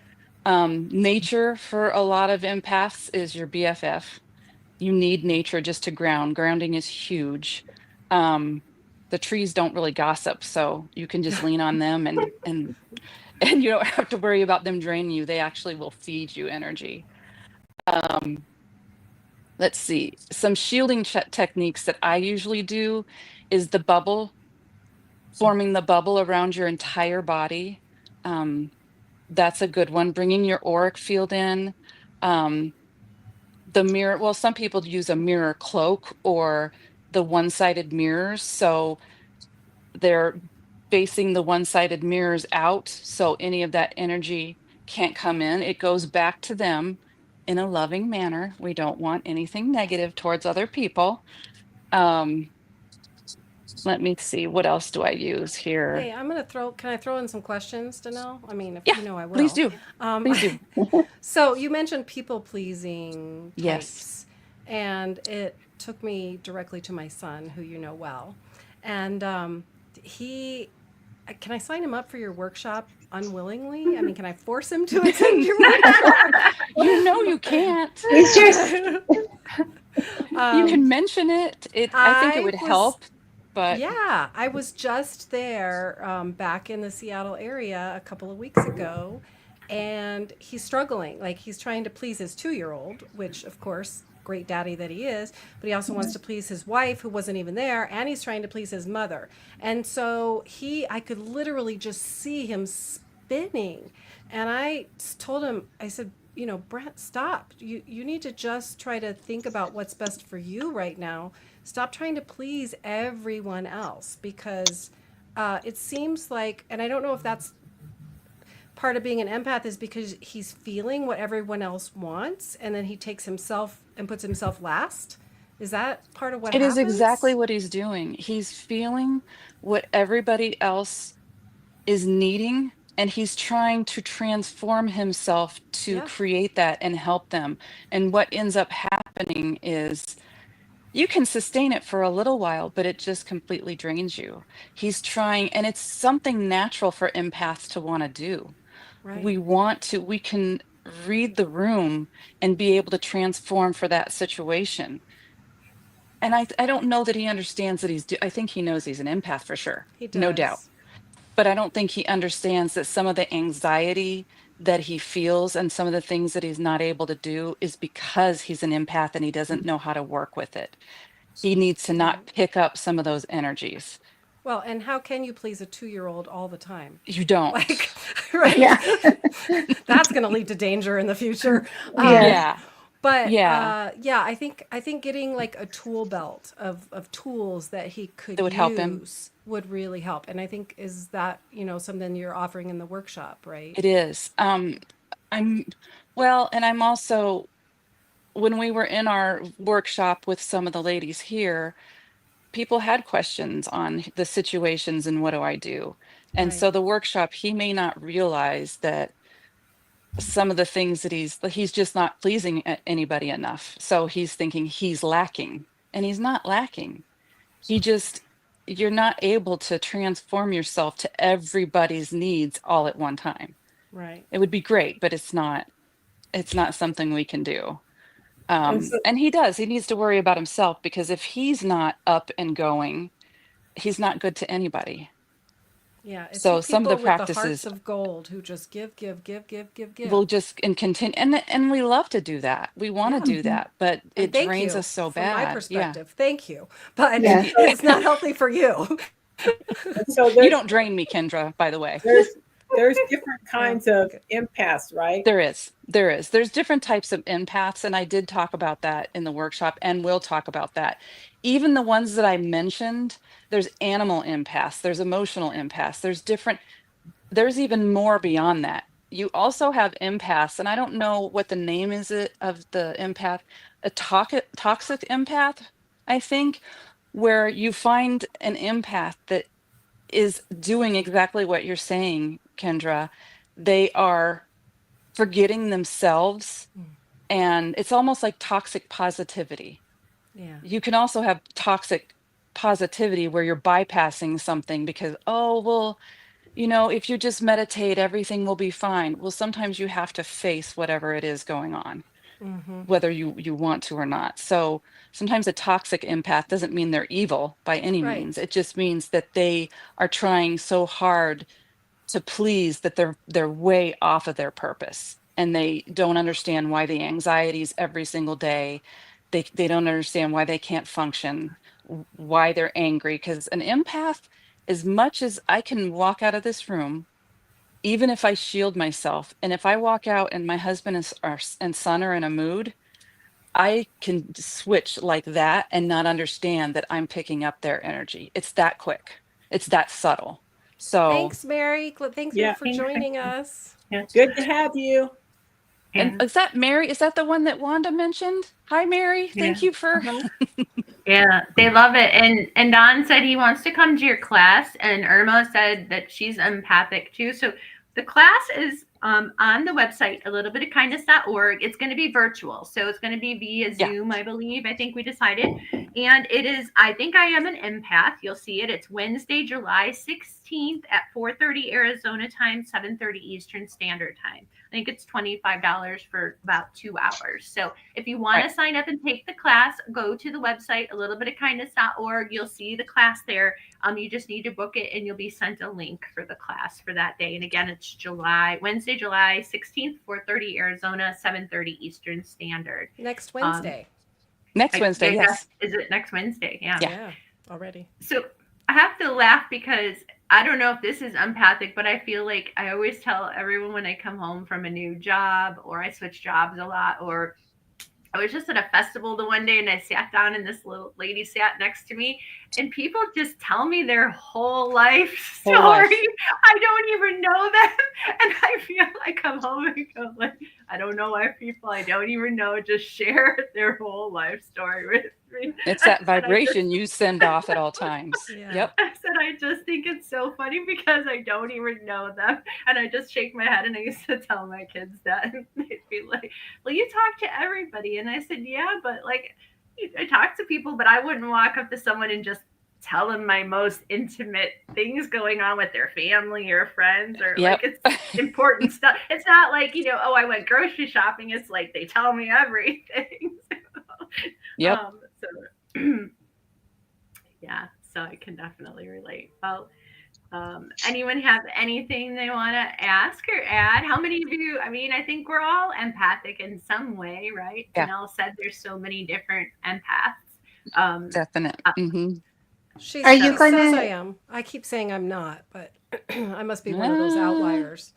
Nature for a lot of empaths is your BFF. You need nature just to ground. Grounding is huge. Um, the trees don't really gossip, so you can just lean on them and you don't have to worry about them draining you. They actually will feed you energy. Um, let's see. Some shielding techniques that I usually do is the bubble, forming the bubble around your entire body. Um, that's a good one. Bringing your auric field in. Um, the mirror, well, some people use a mirror cloak or the one-sided mirrors. So they're facing the one-sided mirrors out. So any of that energy can't come in. It goes back to them in a loving manner. We don't want anything negative towards other people. Um, let me see, what else do I use here? Hey, can I throw in some questions, Danelle? I mean, if Yeah, you know I please will. do. Um, Please do. so you mentioned people pleasing Yes. types, and it took me directly to my son, who you know well. And he, can I sign him up for your workshop unwillingly? I mean, can I force him to attend your workshop? You know you can't. It's just You can mention it. I think it would I was help, but Yeah, I was just there back in the Seattle area a couple of weeks ago, and he's struggling. Like he's trying to please his 2-year-old, which, of course, great daddy that he is, but he also wants to please his wife, who wasn't even there, and he's trying to please his mother. And so I could literally just see him spinning. And I told him, I said, Brent, stop. You need to just try to think about what's best for you right now. Stop trying to please everyone else because it seems like, and I don't know if that's part of being an empath, is because he's feeling what everyone else wants and then he takes himself and puts himself last. Is that part of what it is exactly happens? what he's doing. He's feeling what everybody else is needing, and he's trying to transform himself to Yeah, create that and help them. And what ends up happening is you can sustain it for a little while, but it just completely drains you. He's trying, and it's something natural for empaths to want to do. right. We can read the room and be able to transform for that situation. And I don't know that he understands that I think he knows he's an empath for sure, He no doubt. does. But I don't think he understands that some of the anxiety that he feels and some of the things that he's not able to do is because he's an empath and he doesn't know how to work with it. He needs to not Right. pick up some of those energies. Well, and how can you please a 2-year-old all the time? You don't. Like, right? yeah, That's going to lead to danger in the future. yeah. Yeah. But Yeah. yeah, I think getting like a tool belt of tools that he could That would help him. use would really help. And I think is that, something you're offering in the workshop, right? It is. I'm well, and I'm also, when we were in our workshop with some of the ladies here, people had questions on the situations and what do I do? And Right. so the workshop, he may not realize that some of the things that he's just not pleasing anybody enough. So he's thinking he's lacking, and he's not lacking. He just, you're not able to transform yourself to everybody's needs all at one time. Right. It would be great, but it's not something we can do. And so, And he needs to worry about himself, because if he's not up and going, he's not good to anybody. Yeah. It's you So some of the people with the hearts practices of gold who just give, give, give, give, give, give. will just and continue, and we love to do that. We want to Yeah. do that, but And it thank drains you us so from my bad. Yeah. perspective. Thank you. But Yeah. it's not healthy for you. and so You don't drain me, Kendra, by the way. there's different kinds of Okay. empaths, right? There's different types of empaths, and I did talk about that in the workshop, and we'll talk about that. Even the ones that I mentioned, there's animal empaths, there's emotional empaths, there's even more beyond that. You also have empaths, and I don't know what the name is of the empath, a toxic empath, I think, where you find an empath that is doing exactly what you're saying, Kendra. They are forgetting themselves, and it's almost like toxic positivity. Yeah. You can also have toxic positivity where you're bypassing something because, oh, well, if you just meditate, everything will be fine. Well, sometimes you have to face whatever it is going on, Mm-hmm. whether you want to or not. So sometimes a toxic empath doesn't mean they're evil by any means. Right. It just means that they are trying so hard to please that they're way off of their purpose, and they don't understand why the anxieties every single day. They don't understand why they can't function, why they're angry, because an empath, as much as I can walk out of this room, even if I shield myself, and if I walk out and my husband and son are in a mood, I can switch like that and not understand that I'm picking up their energy. It's that quick. It's that subtle. So, Thanks, Mary. Thank you Yeah. for joining us. Good to have you. and Yeah. is that Mary? Is that the one that Wanda mentioned? Hi, Mary. Yeah. Thank you for. Yeah, they love it. And Don said he wants to come to your class, and Irma said that she's empathic too. So the class is on the website, a little bit of kindness.org. It's going to be virtual, so it's going to be via Yeah. Zoom, I believe. I think we decided, and it is. I think I am an empath. You'll see it. It's Wednesday, July 16th at 4:30 Arizona time, 7:30 Eastern Standard Time. I think it's $25 for about 2 hours. So if you want Right. to sign up and take the class, go to the website, a little bit of kindness.org. You'll see the class there. You just need to book it, and you'll be sent a link for the class for that day. And again, it's Wednesday, July 16th, 4:30 Arizona, 7:30 Eastern Standard. Next Wednesday. Next Wednesday, yes. Is it next Wednesday? Yeah. Yeah. Already. So I have to laugh because I don't know if this is empathic, but I feel like I always tell everyone when I come home from a new job, or I switch jobs a lot, or I was just at a festival the one day and I sat down and this little lady sat next to me, and people just tell me their whole life story. I don't even know them. And I feel like I come home and go like, I don't know why people I don't even know just share their whole life story with me. It's that vibration you send off at all times. Yeah. Yep. I said, I just think it's so funny because I don't even know them. And I just shake my head, and I used to tell my kids that. And they'd be like, well, you talk to everybody. And I said, yeah, but like, I talk to people, but I wouldn't walk up to someone and just tell them my most intimate things going on with their family or friends, or Yep. like it's important stuff. It's not like, oh, I went grocery shopping. It's like they tell me everything. Yep. Yeah, so I can definitely relate. Well, anyone have anything they want to ask or add? How many of you, I think we're all empathic in some way, right? Yeah. Danelle said there's so many different empaths. Definite. Mm-hmm. She Are you says gonna- I am. I keep saying I'm not, but I must be one of those outliers.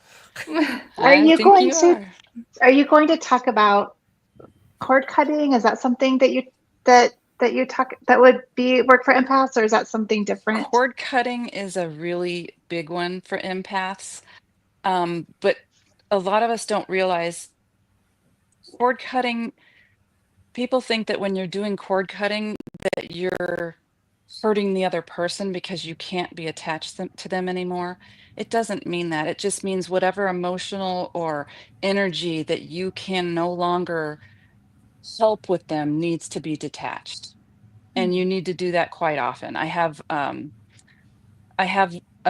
Are you going to- are. Are you going to talk about cord cutting? Is that something that you talk that would work for empaths, or is that something different? Cord cutting is a really big one for empaths. But a lot of us don't realize cord cutting, people think that when you're doing cord cutting that you're hurting the other person because you can't be attached to them anymore. It doesn't mean that. It just means whatever emotional or energy that you can no longer help with them needs to be detached. And you need to do that quite often. I have a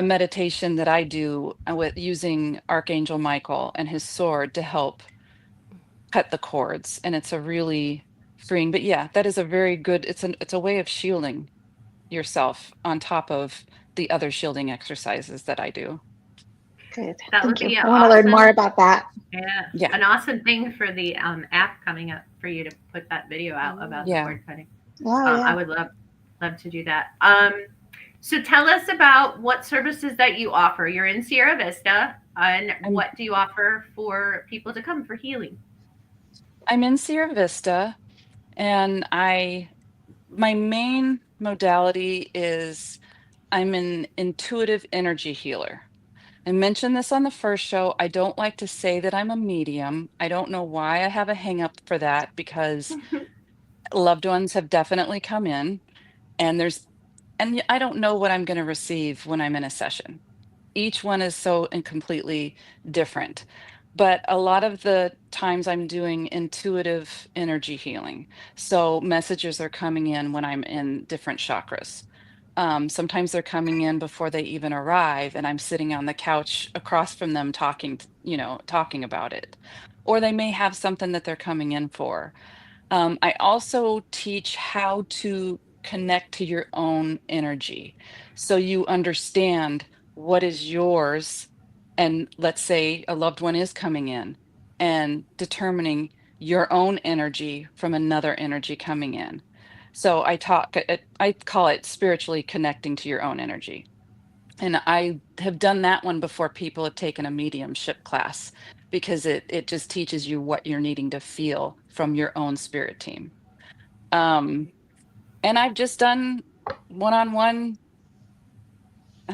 meditation that I do with using Archangel Michael and his sword to help cut the cords, and it's a really freeing. But yeah, that is a very good. It's a way of shielding yourself on top of the other shielding exercises that I do. Good. That would Thank you. be I want to learn awesome. more about that. Yeah, an awesome thing for the app coming up for you to put that video out about the cord cutting. Oh, yeah. I would love to do that. So tell us about what services that you offer. You're in Sierra Vista, and what do you offer for people to come for healing? I'm in Sierra Vista, and my main modality is I'm an intuitive energy healer. I mentioned this on the first show. I don't like to say that I'm a medium. I don't know why I have a hang up for that, because loved ones have definitely come in, and I don't know what I'm going to receive when I'm in a session. Each one is so and completely different. But a lot of the times I'm doing intuitive energy healing. So messages are coming in when I'm in different chakras. Sometimes they're coming in before they even arrive, and I'm sitting on the couch across from them talking about it. Or they may have something that they're coming in for. I also teach how to connect to your own energy, so you understand what is yours. And let's say a loved one is coming in, and determining your own energy from another energy coming in. So I call it spiritually connecting to your own energy. And I have done that one before people have taken a mediumship class, because it just teaches you what you're needing to feel from your own spirit team. And I've just done one-on-one.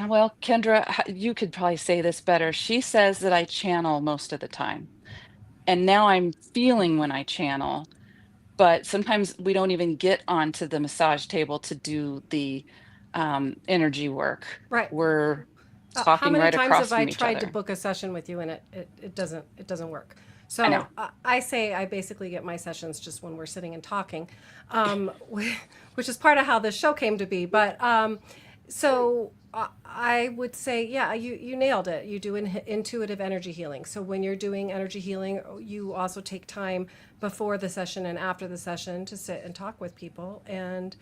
Well, Kendra, you could probably say this better. She says that I channel most of the time. And now I'm feeling when I channel, but sometimes we don't even get onto the massage table to do the energy work. Right. We're How talking many right times across have I from each tried to other. book a session with you and it doesn't work? I So know. I say I basically get my sessions just when we're sitting and talking, which is part of how this show came to be. But so I would say, yeah, you nailed it. You do intuitive energy healing. So when you're doing energy healing, you also take time before the session and after the session to sit and talk with people, and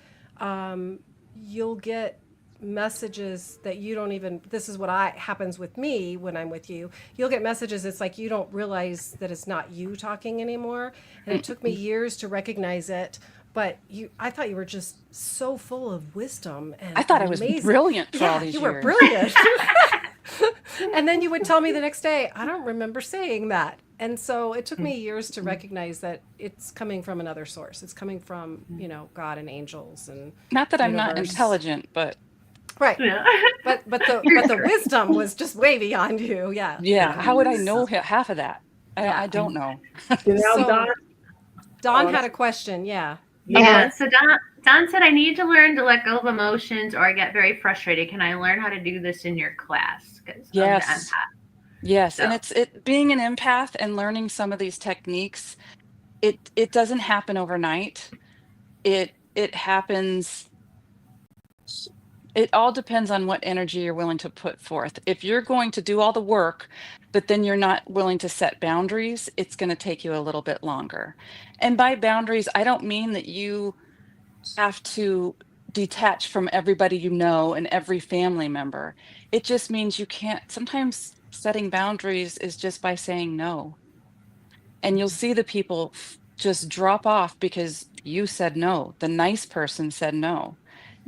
you'll get messages that you don't even, this is what happens with me when I'm with you. You'll get messages, it's like you don't realize that it's not you talking anymore, and it took me years to recognize it. But I thought you were just so full of wisdom and I thought I was amazing. brilliant for all these you years. were brilliant. And then you would tell me the next day, I don't remember saying that. And so it took me years to recognize that it's coming from another source. It's coming from, God and angels and Not that I'm not universe. intelligent, but Right. Yeah. But the wisdom was just way beyond you. Yeah. yeah, how would I know half of that? Yeah. I don't know. Janelle, So Dawn Oh, had a question. Yeah. Yeah. So Don said, I need to learn to let go of emotions, or I get very frustrated. Can I learn how to do this in your class? Because of the Yes. empath. Yes, So. and it being an empath and learning some of these techniques, it doesn't happen overnight. It happens. It all depends on what energy you're willing to put forth. If you're going to do all the work, but then you're not willing to set boundaries, it's going to take you a little bit longer. And by boundaries, I don't mean that you have to detach from everybody you know and every family member. It just means you can't. Sometimes setting boundaries is just by saying no. And you'll see the people just drop off because you said no. The nice person said no.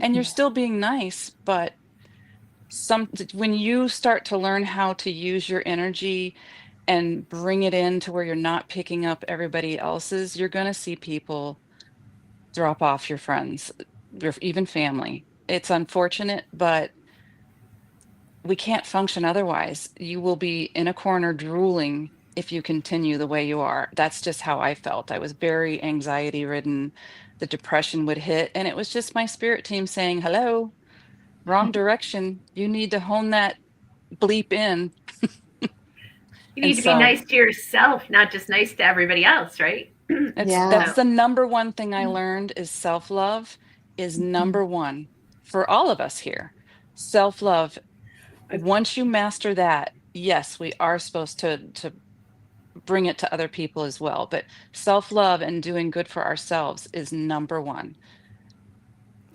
And you're still being nice, but when you start to learn how to use your energy and bring it in to where you're not picking up everybody else's, you're going to see people drop off, your friends, your even family. It's unfortunate, but we can't function otherwise. You will be in a corner drooling if you continue the way you are. That's just how I felt. I was very anxiety ridden. the depression would hit. And it was just my spirit team saying, hello, wrong direction. You need to hone that bleep in. You need to be nice to yourself, not just nice to everybody else, right? That's the number one thing I learned is self-love is number one for all of us here. Self-love. Once you master that, yes, we are supposed to bring it to other people as well. But self-love and doing good for ourselves is number one.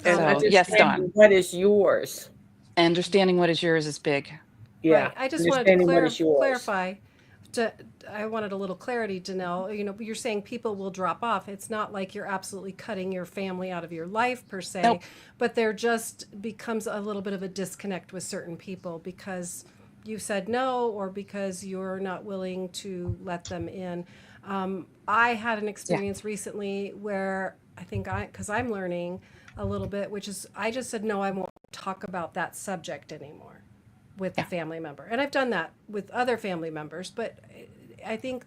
And so yes, Dawn. What is yours? Understanding what is yours is big. Yeah. Right. I just wanted to clarify. I wanted a little clarity, Danelle. You know, you're saying people will drop off. It's not like you're absolutely cutting your family out of your life per se, nope. But there just becomes a little bit of a disconnect with certain people because you said no or because you're not willing to let them in. I had an experience recently where because I'm learning a little bit, which is I just said, no, I won't talk about that subject anymore with the family member. And I've done that with other family members, but I think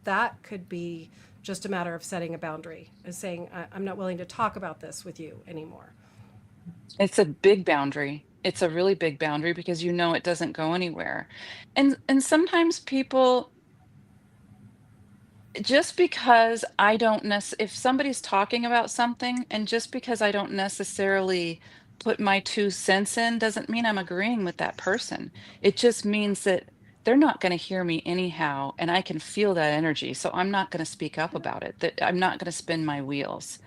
that could be just a matter of setting a boundary, is saying, I'm not willing to talk about this with you anymore. It's a big boundary. It's a really big boundary because it doesn't go anywhere. And sometimes people, just because I don't if somebody's talking about something and just because I don't necessarily put my 2 cents in doesn't mean I'm agreeing with that person. It just means that they're not going to hear me anyhow, and I can feel that energy. So I'm not going to speak up about it. That I'm not going to spin my wheels.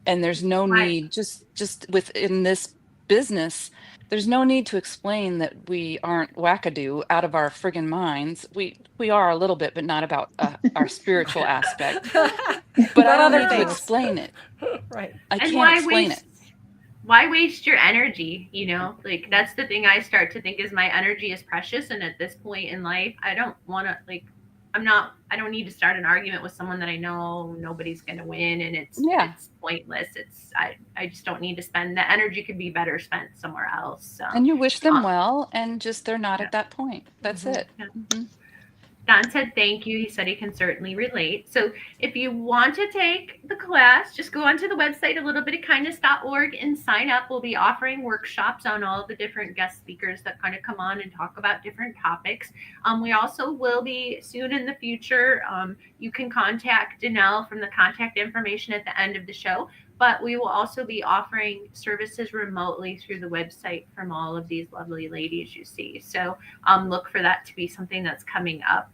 And there's no need, just within this business, there's no need to explain that we aren't wackadoo out of our friggin' minds. We are a little bit, but not about our spiritual aspect. But I don't need to explain it. Right. I can't explain it. Why waste your energy? Like that's the thing I start to think is my energy is precious. And at this point in life, I don't want to I don't need to start an argument with someone that I know nobody's going to win. And it's pointless. I just don't need to spend the energy could be better spent somewhere else. So. And you wish them well. And just, they're not at that point. That's it. Yeah. Don said thank you. He said he can certainly relate. So if you want to take the class, just go onto the website, alittlebitofkindness.org, and sign up. We'll be offering workshops on all the different guest speakers that kind of come on and talk about different topics. We also will be soon in the future. You can contact Danelle from the contact information at the end of the show. But we will also be offering services remotely through the website from all of these lovely ladies you see. So look for that to be something that's coming up,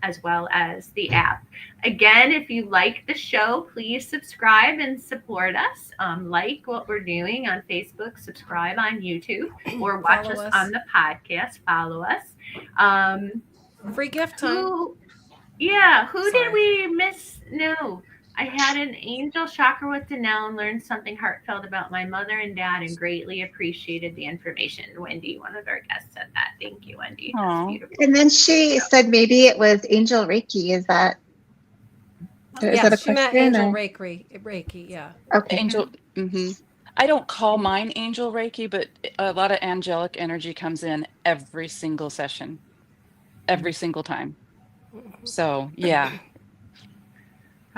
as well as the app. Again, if you like the show, please subscribe and support us. Like what we're doing on Facebook, subscribe on YouTube, or watch us on the podcast. Follow us. Free gift time. Who did we miss? No. I had an angel chakra with Danelle and learned something heartfelt about my mother and dad and greatly appreciated the information. Wendy, one of our guests, said that. Thank you, Wendy. That's beautiful. And then she said maybe it was angel Reiki. Is that a question? She meant angel Reiki, yeah. Okay. Angel. Mm-hmm. I don't call mine angel Reiki, but a lot of angelic energy comes in every single session, every single time. So, yeah.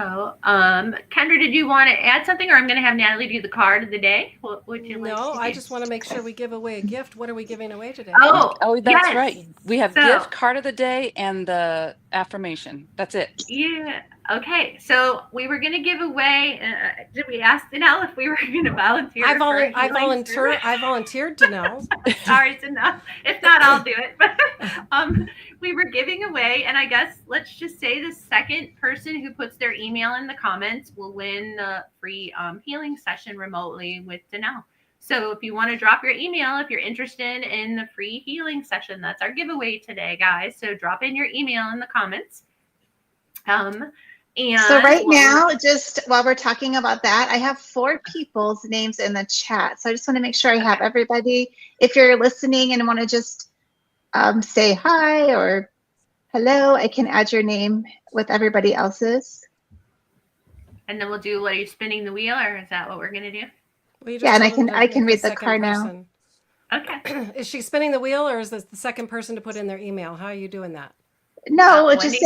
Oh, Kendra, did you want to add something, or I'm going to have Natalie do the card of the day? What would you like to do? I just want to make sure we give away a gift. What are we giving away today? Oh, that's right. We have gift card of the day and the affirmation. That's it. Yeah. Okay. So we were going to give away. Did we ask Danelle if we were going to volunteer? I volunteered, Danelle. Sorry, Danelle. If not, I'll do it. But we were giving away, and I guess let's just say the second person who puts their email in the comments will win the free healing session remotely with Danelle. So if you want to drop your email, if you're interested in the free healing session, that's our giveaway today, guys. So drop in your email in the comments. And so right now, just while we're talking about that, I have 4 people's names in the chat. So I just want to make sure I have everybody. If you're listening and want to just say hi or hello, I can add your name with everybody else's. And then we'll do, are you spinning the wheel, or is that what we're going to do? Yeah, and I can read the card now. Okay. Is she spinning the wheel, or is this the second person to put in their email? How are you doing that? No, just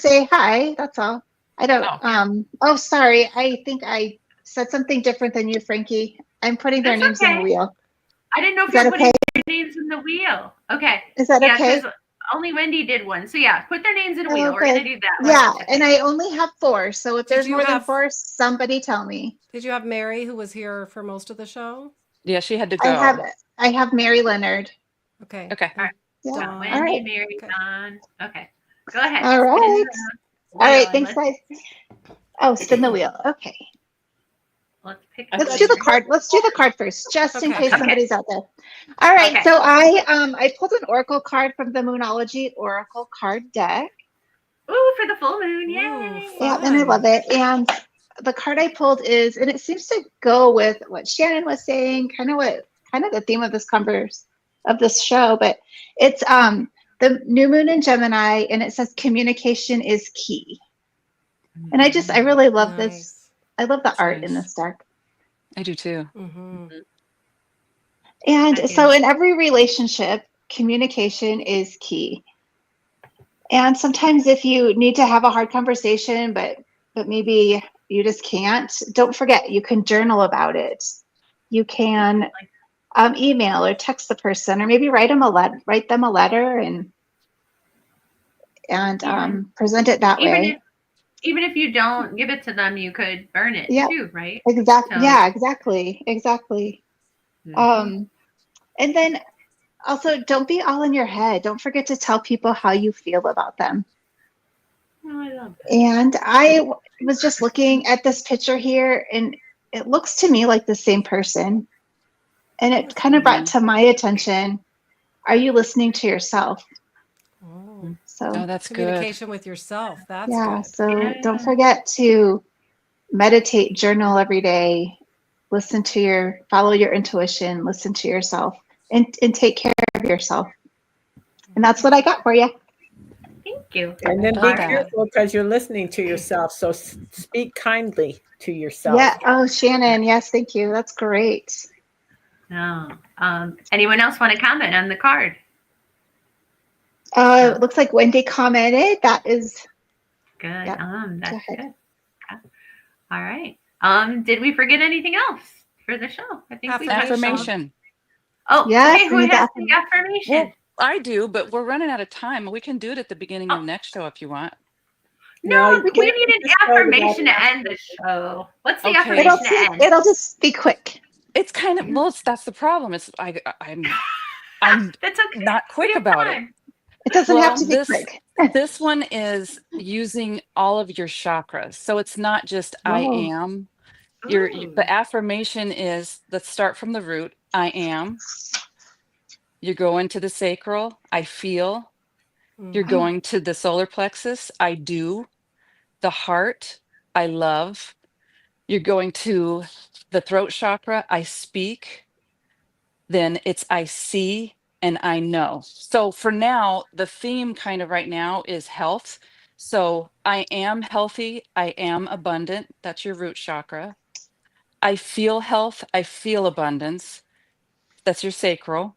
say hi. That's all. I don't. Oh, sorry. I think I said something different than you, Frankie. I'm putting their That's names in the okay. wheel. I didn't know if Is you were that putting okay? their names in the wheel. Okay. Is that Yeah, okay? because only Wendy did one. So yeah, put their names in a Oh, wheel. We're gonna good. do that. Yeah, Right? and I only have 4. So if Did there's you more than have- 4, somebody tell me. Did you have Mary, who was here for most of the show? Yeah, she had to I go. have Mary Leonard. Okay. Okay. All right. Yeah. So All Wendy, right. Mary, Okay. Dawn. Okay. Go ahead. All Spin right. the All right. wheel. Thanks, guys. Oh, spin the wheel. Okay. Let's pick. Let's do the card. Let's do the card first, just in Okay. case Okay. somebody's out there. All right. Okay. So I pulled an oracle card from the Moonology Oracle card deck. Ooh, for the full moon. Ooh, Yay. Yeah, and I Fun. love it. And the card I pulled is, and it seems to go with what Shannon was saying, kind of the theme of this show, but it's the new moon in Gemini, and it says communication is key. And I really love this. Nice. I love the That's art nice. in this deck. I do too. Mm-hmm. And I so do. in every relationship, communication is key. And sometimes if you need to have a hard conversation, but maybe you just can't, don't forget, you can journal about it. You can email or text the person, or maybe write them a letter and present it that way. Even if you don't give it to them, you could burn it too, right? Exactly. So- Yeah, exactly. Mhm. And then also, don't be all in your head. Don't forget to tell people how you feel about them. Oh, I love that. And I was just looking at this picture here, and it looks to me like the same person. And it kind of brought to my attention, are you listening to yourself? Oh. So Oh, that's good. Communication with yourself. That's yeah, good. so Yeah. don't forget to meditate, journal every day, follow your intuition, listen to yourself, and take care of yourself. And that's what I got for you. Thank you. And then I be love that. careful because you're listening to yourself. So speak kindly to yourself. Yeah. Oh, Shannon. Yes, thank you. That's great. No. Anyone else want to comment on the card? It looks like Wendy commented. That is Good. Yeah, That's go ahead. good. Okay. All right. Did we forget anything else for the show? I think we touched on- Affirmation. Oh, Yes, okay. we Who need the has the affirmation? Well, I do, but we're running out of time. We can do it at the beginning of next show if you want. No, No, we need an just start it affirmation off. to end the show. What's the Okay. affirmation to end? it'll just be quick. It's kind of that's the problem. It's I'm That's okay. not We quick have about it. time. It doesn't Well, have to be quick. This one is using all of your chakras. So it's not just I Whoa. am. Ooh. The affirmation is, let's start from the root. I am. You go into the sacral. I feel. You're going to the solar plexus. I do. The heart. I love. You're going to the throat chakra. I speak. Then it's I see and I know. So for now, the theme kind of right now is health. So I am healthy. I am abundant. That's your root chakra. I feel health. I feel abundance. That's your sacral.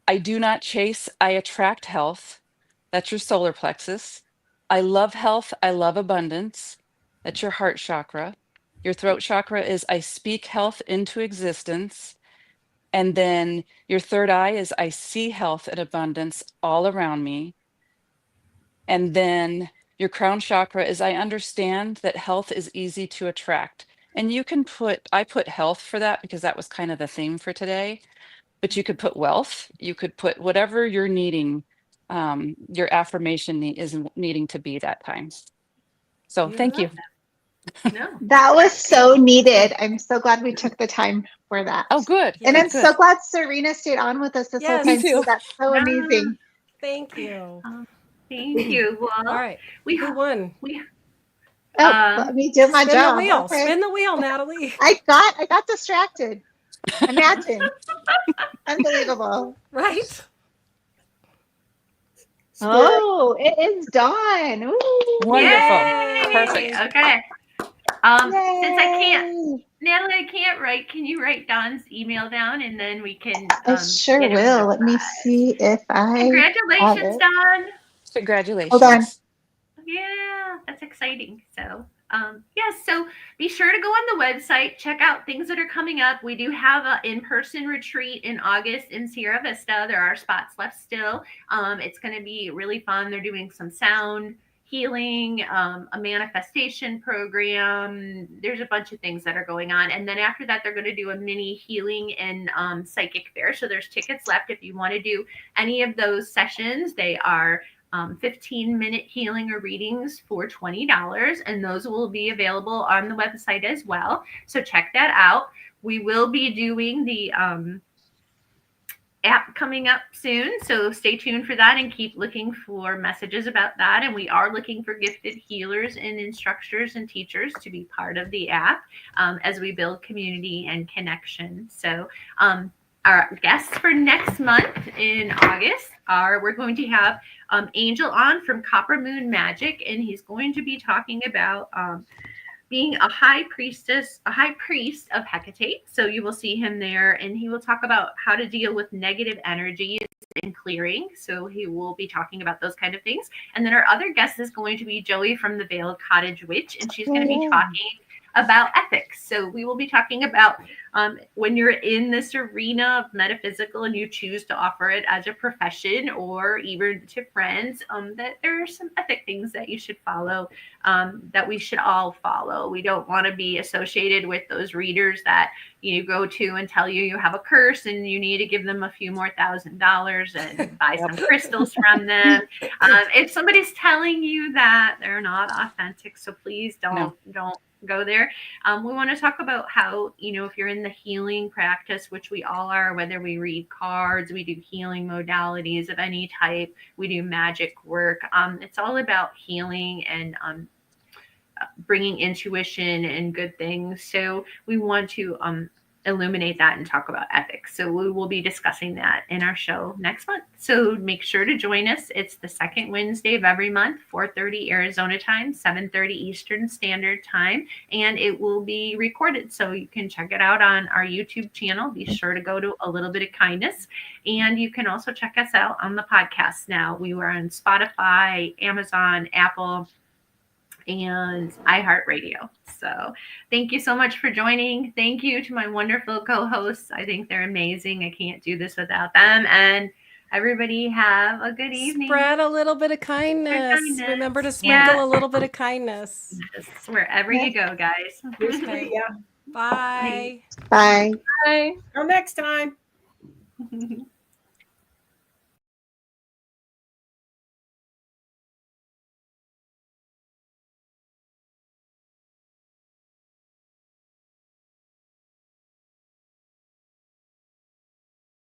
I do not chase. I attract health. That's your solar plexus. I love health. I love abundance. That's your heart chakra. Your throat chakra is I speak health into existence. And then your third eye is I see health and abundance all around me. And then your crown chakra is I understand that health is easy to attract. And you can I put health for that because that was kind of the theme for today. But you could put wealth, you could put whatever you're needing, your affirmation is needing to be that time. So Yeah. thank you. No. That was so needed. I'm so glad we took the time for that. Oh, good. And I'm good. so glad Serena stayed on with us this whole Yes. time. Me too. too. That's so Yeah. amazing. Thank you. Thank you. Well, All right. we Who won? Oh, Um, let me do my Spin job. the wheel. Okay. Spin the wheel, Natalie. I got distracted. Imagine. Unbelievable. Right? Oh, it is done. Ooh. Wonderful. Yay! Perfect. Okay. Since I can't, Yay. Natalie, I can't write. Can you write Dawn's email down and then we can? I sure get her will. Let me notified. see if I have Congratulations, it. Dawn. Congratulations. Hold on. Yeah, that's exciting. So Yes, so be sure to go on the website, check out things that are coming up. We do have an in-person retreat in August in Sierra Vista. There are spots left still. It's going to be really fun. They're doing some sound healing, a manifestation program. There's a bunch of things that are going on. And then after that, they're going to do a mini healing and psychic fair. So there's tickets left if you want to do any of those sessions. They are 15-minute healing or readings for $20, and those will be available on the website as well. So check that out. We will be doing the app coming up soon, so stay tuned for that and keep looking for messages about that. And we are looking for gifted healers and instructors and teachers to be part of the app as we build community and connection. So our guests for next month in August we're going to have Angel on from Copper Moon Magic, and he's going to be talking about being a high priest of Hecate. So you will see him there, and he will talk about how to deal with negative energies and clearing. So he will be talking about those kind of things. And then our other guest is going to be Joey from the Veiled Cottage Witch, and she's going to be talking about ethics. So we will be talking about when you're in this arena of metaphysical and you choose to offer it as a profession or even to friends, that there are some ethic things that you should follow, that we should all follow. We don't want to be associated with those readers that you go to and tell you have a curse and you need to give them a few more $1,000s and buy some crystals from them. If somebody's telling you that, they're not authentic. So please don't go there. We want to talk about how, if you're in the healing practice, which we all are, whether we read cards, we do healing modalities of any type, we do magic work. It's all about healing and bringing intuition and good things. So we want to illuminate that and talk about ethics. So we will be discussing that in our show next month. So make sure to join us. It's the second Wednesday of every month, 4:30 Arizona time, 7:30 Eastern Standard Time, and it will be recorded. So you can check it out on our YouTube channel. Be sure to go to A Little Bit of Kindness, and you can also check us out on the podcast now. We were on Spotify, Amazon, Apple, and iHeartRadio. So thank you so much for joining. Thank you to my wonderful co-hosts. I think they're amazing. I can't do this without them. And everybody have a good evening. Spread a little bit of kindness. Remember to sprinkle a little bit of kindness. Yes, wherever you go, guys. Yeah. Bye. Bye. Bye. Till next time.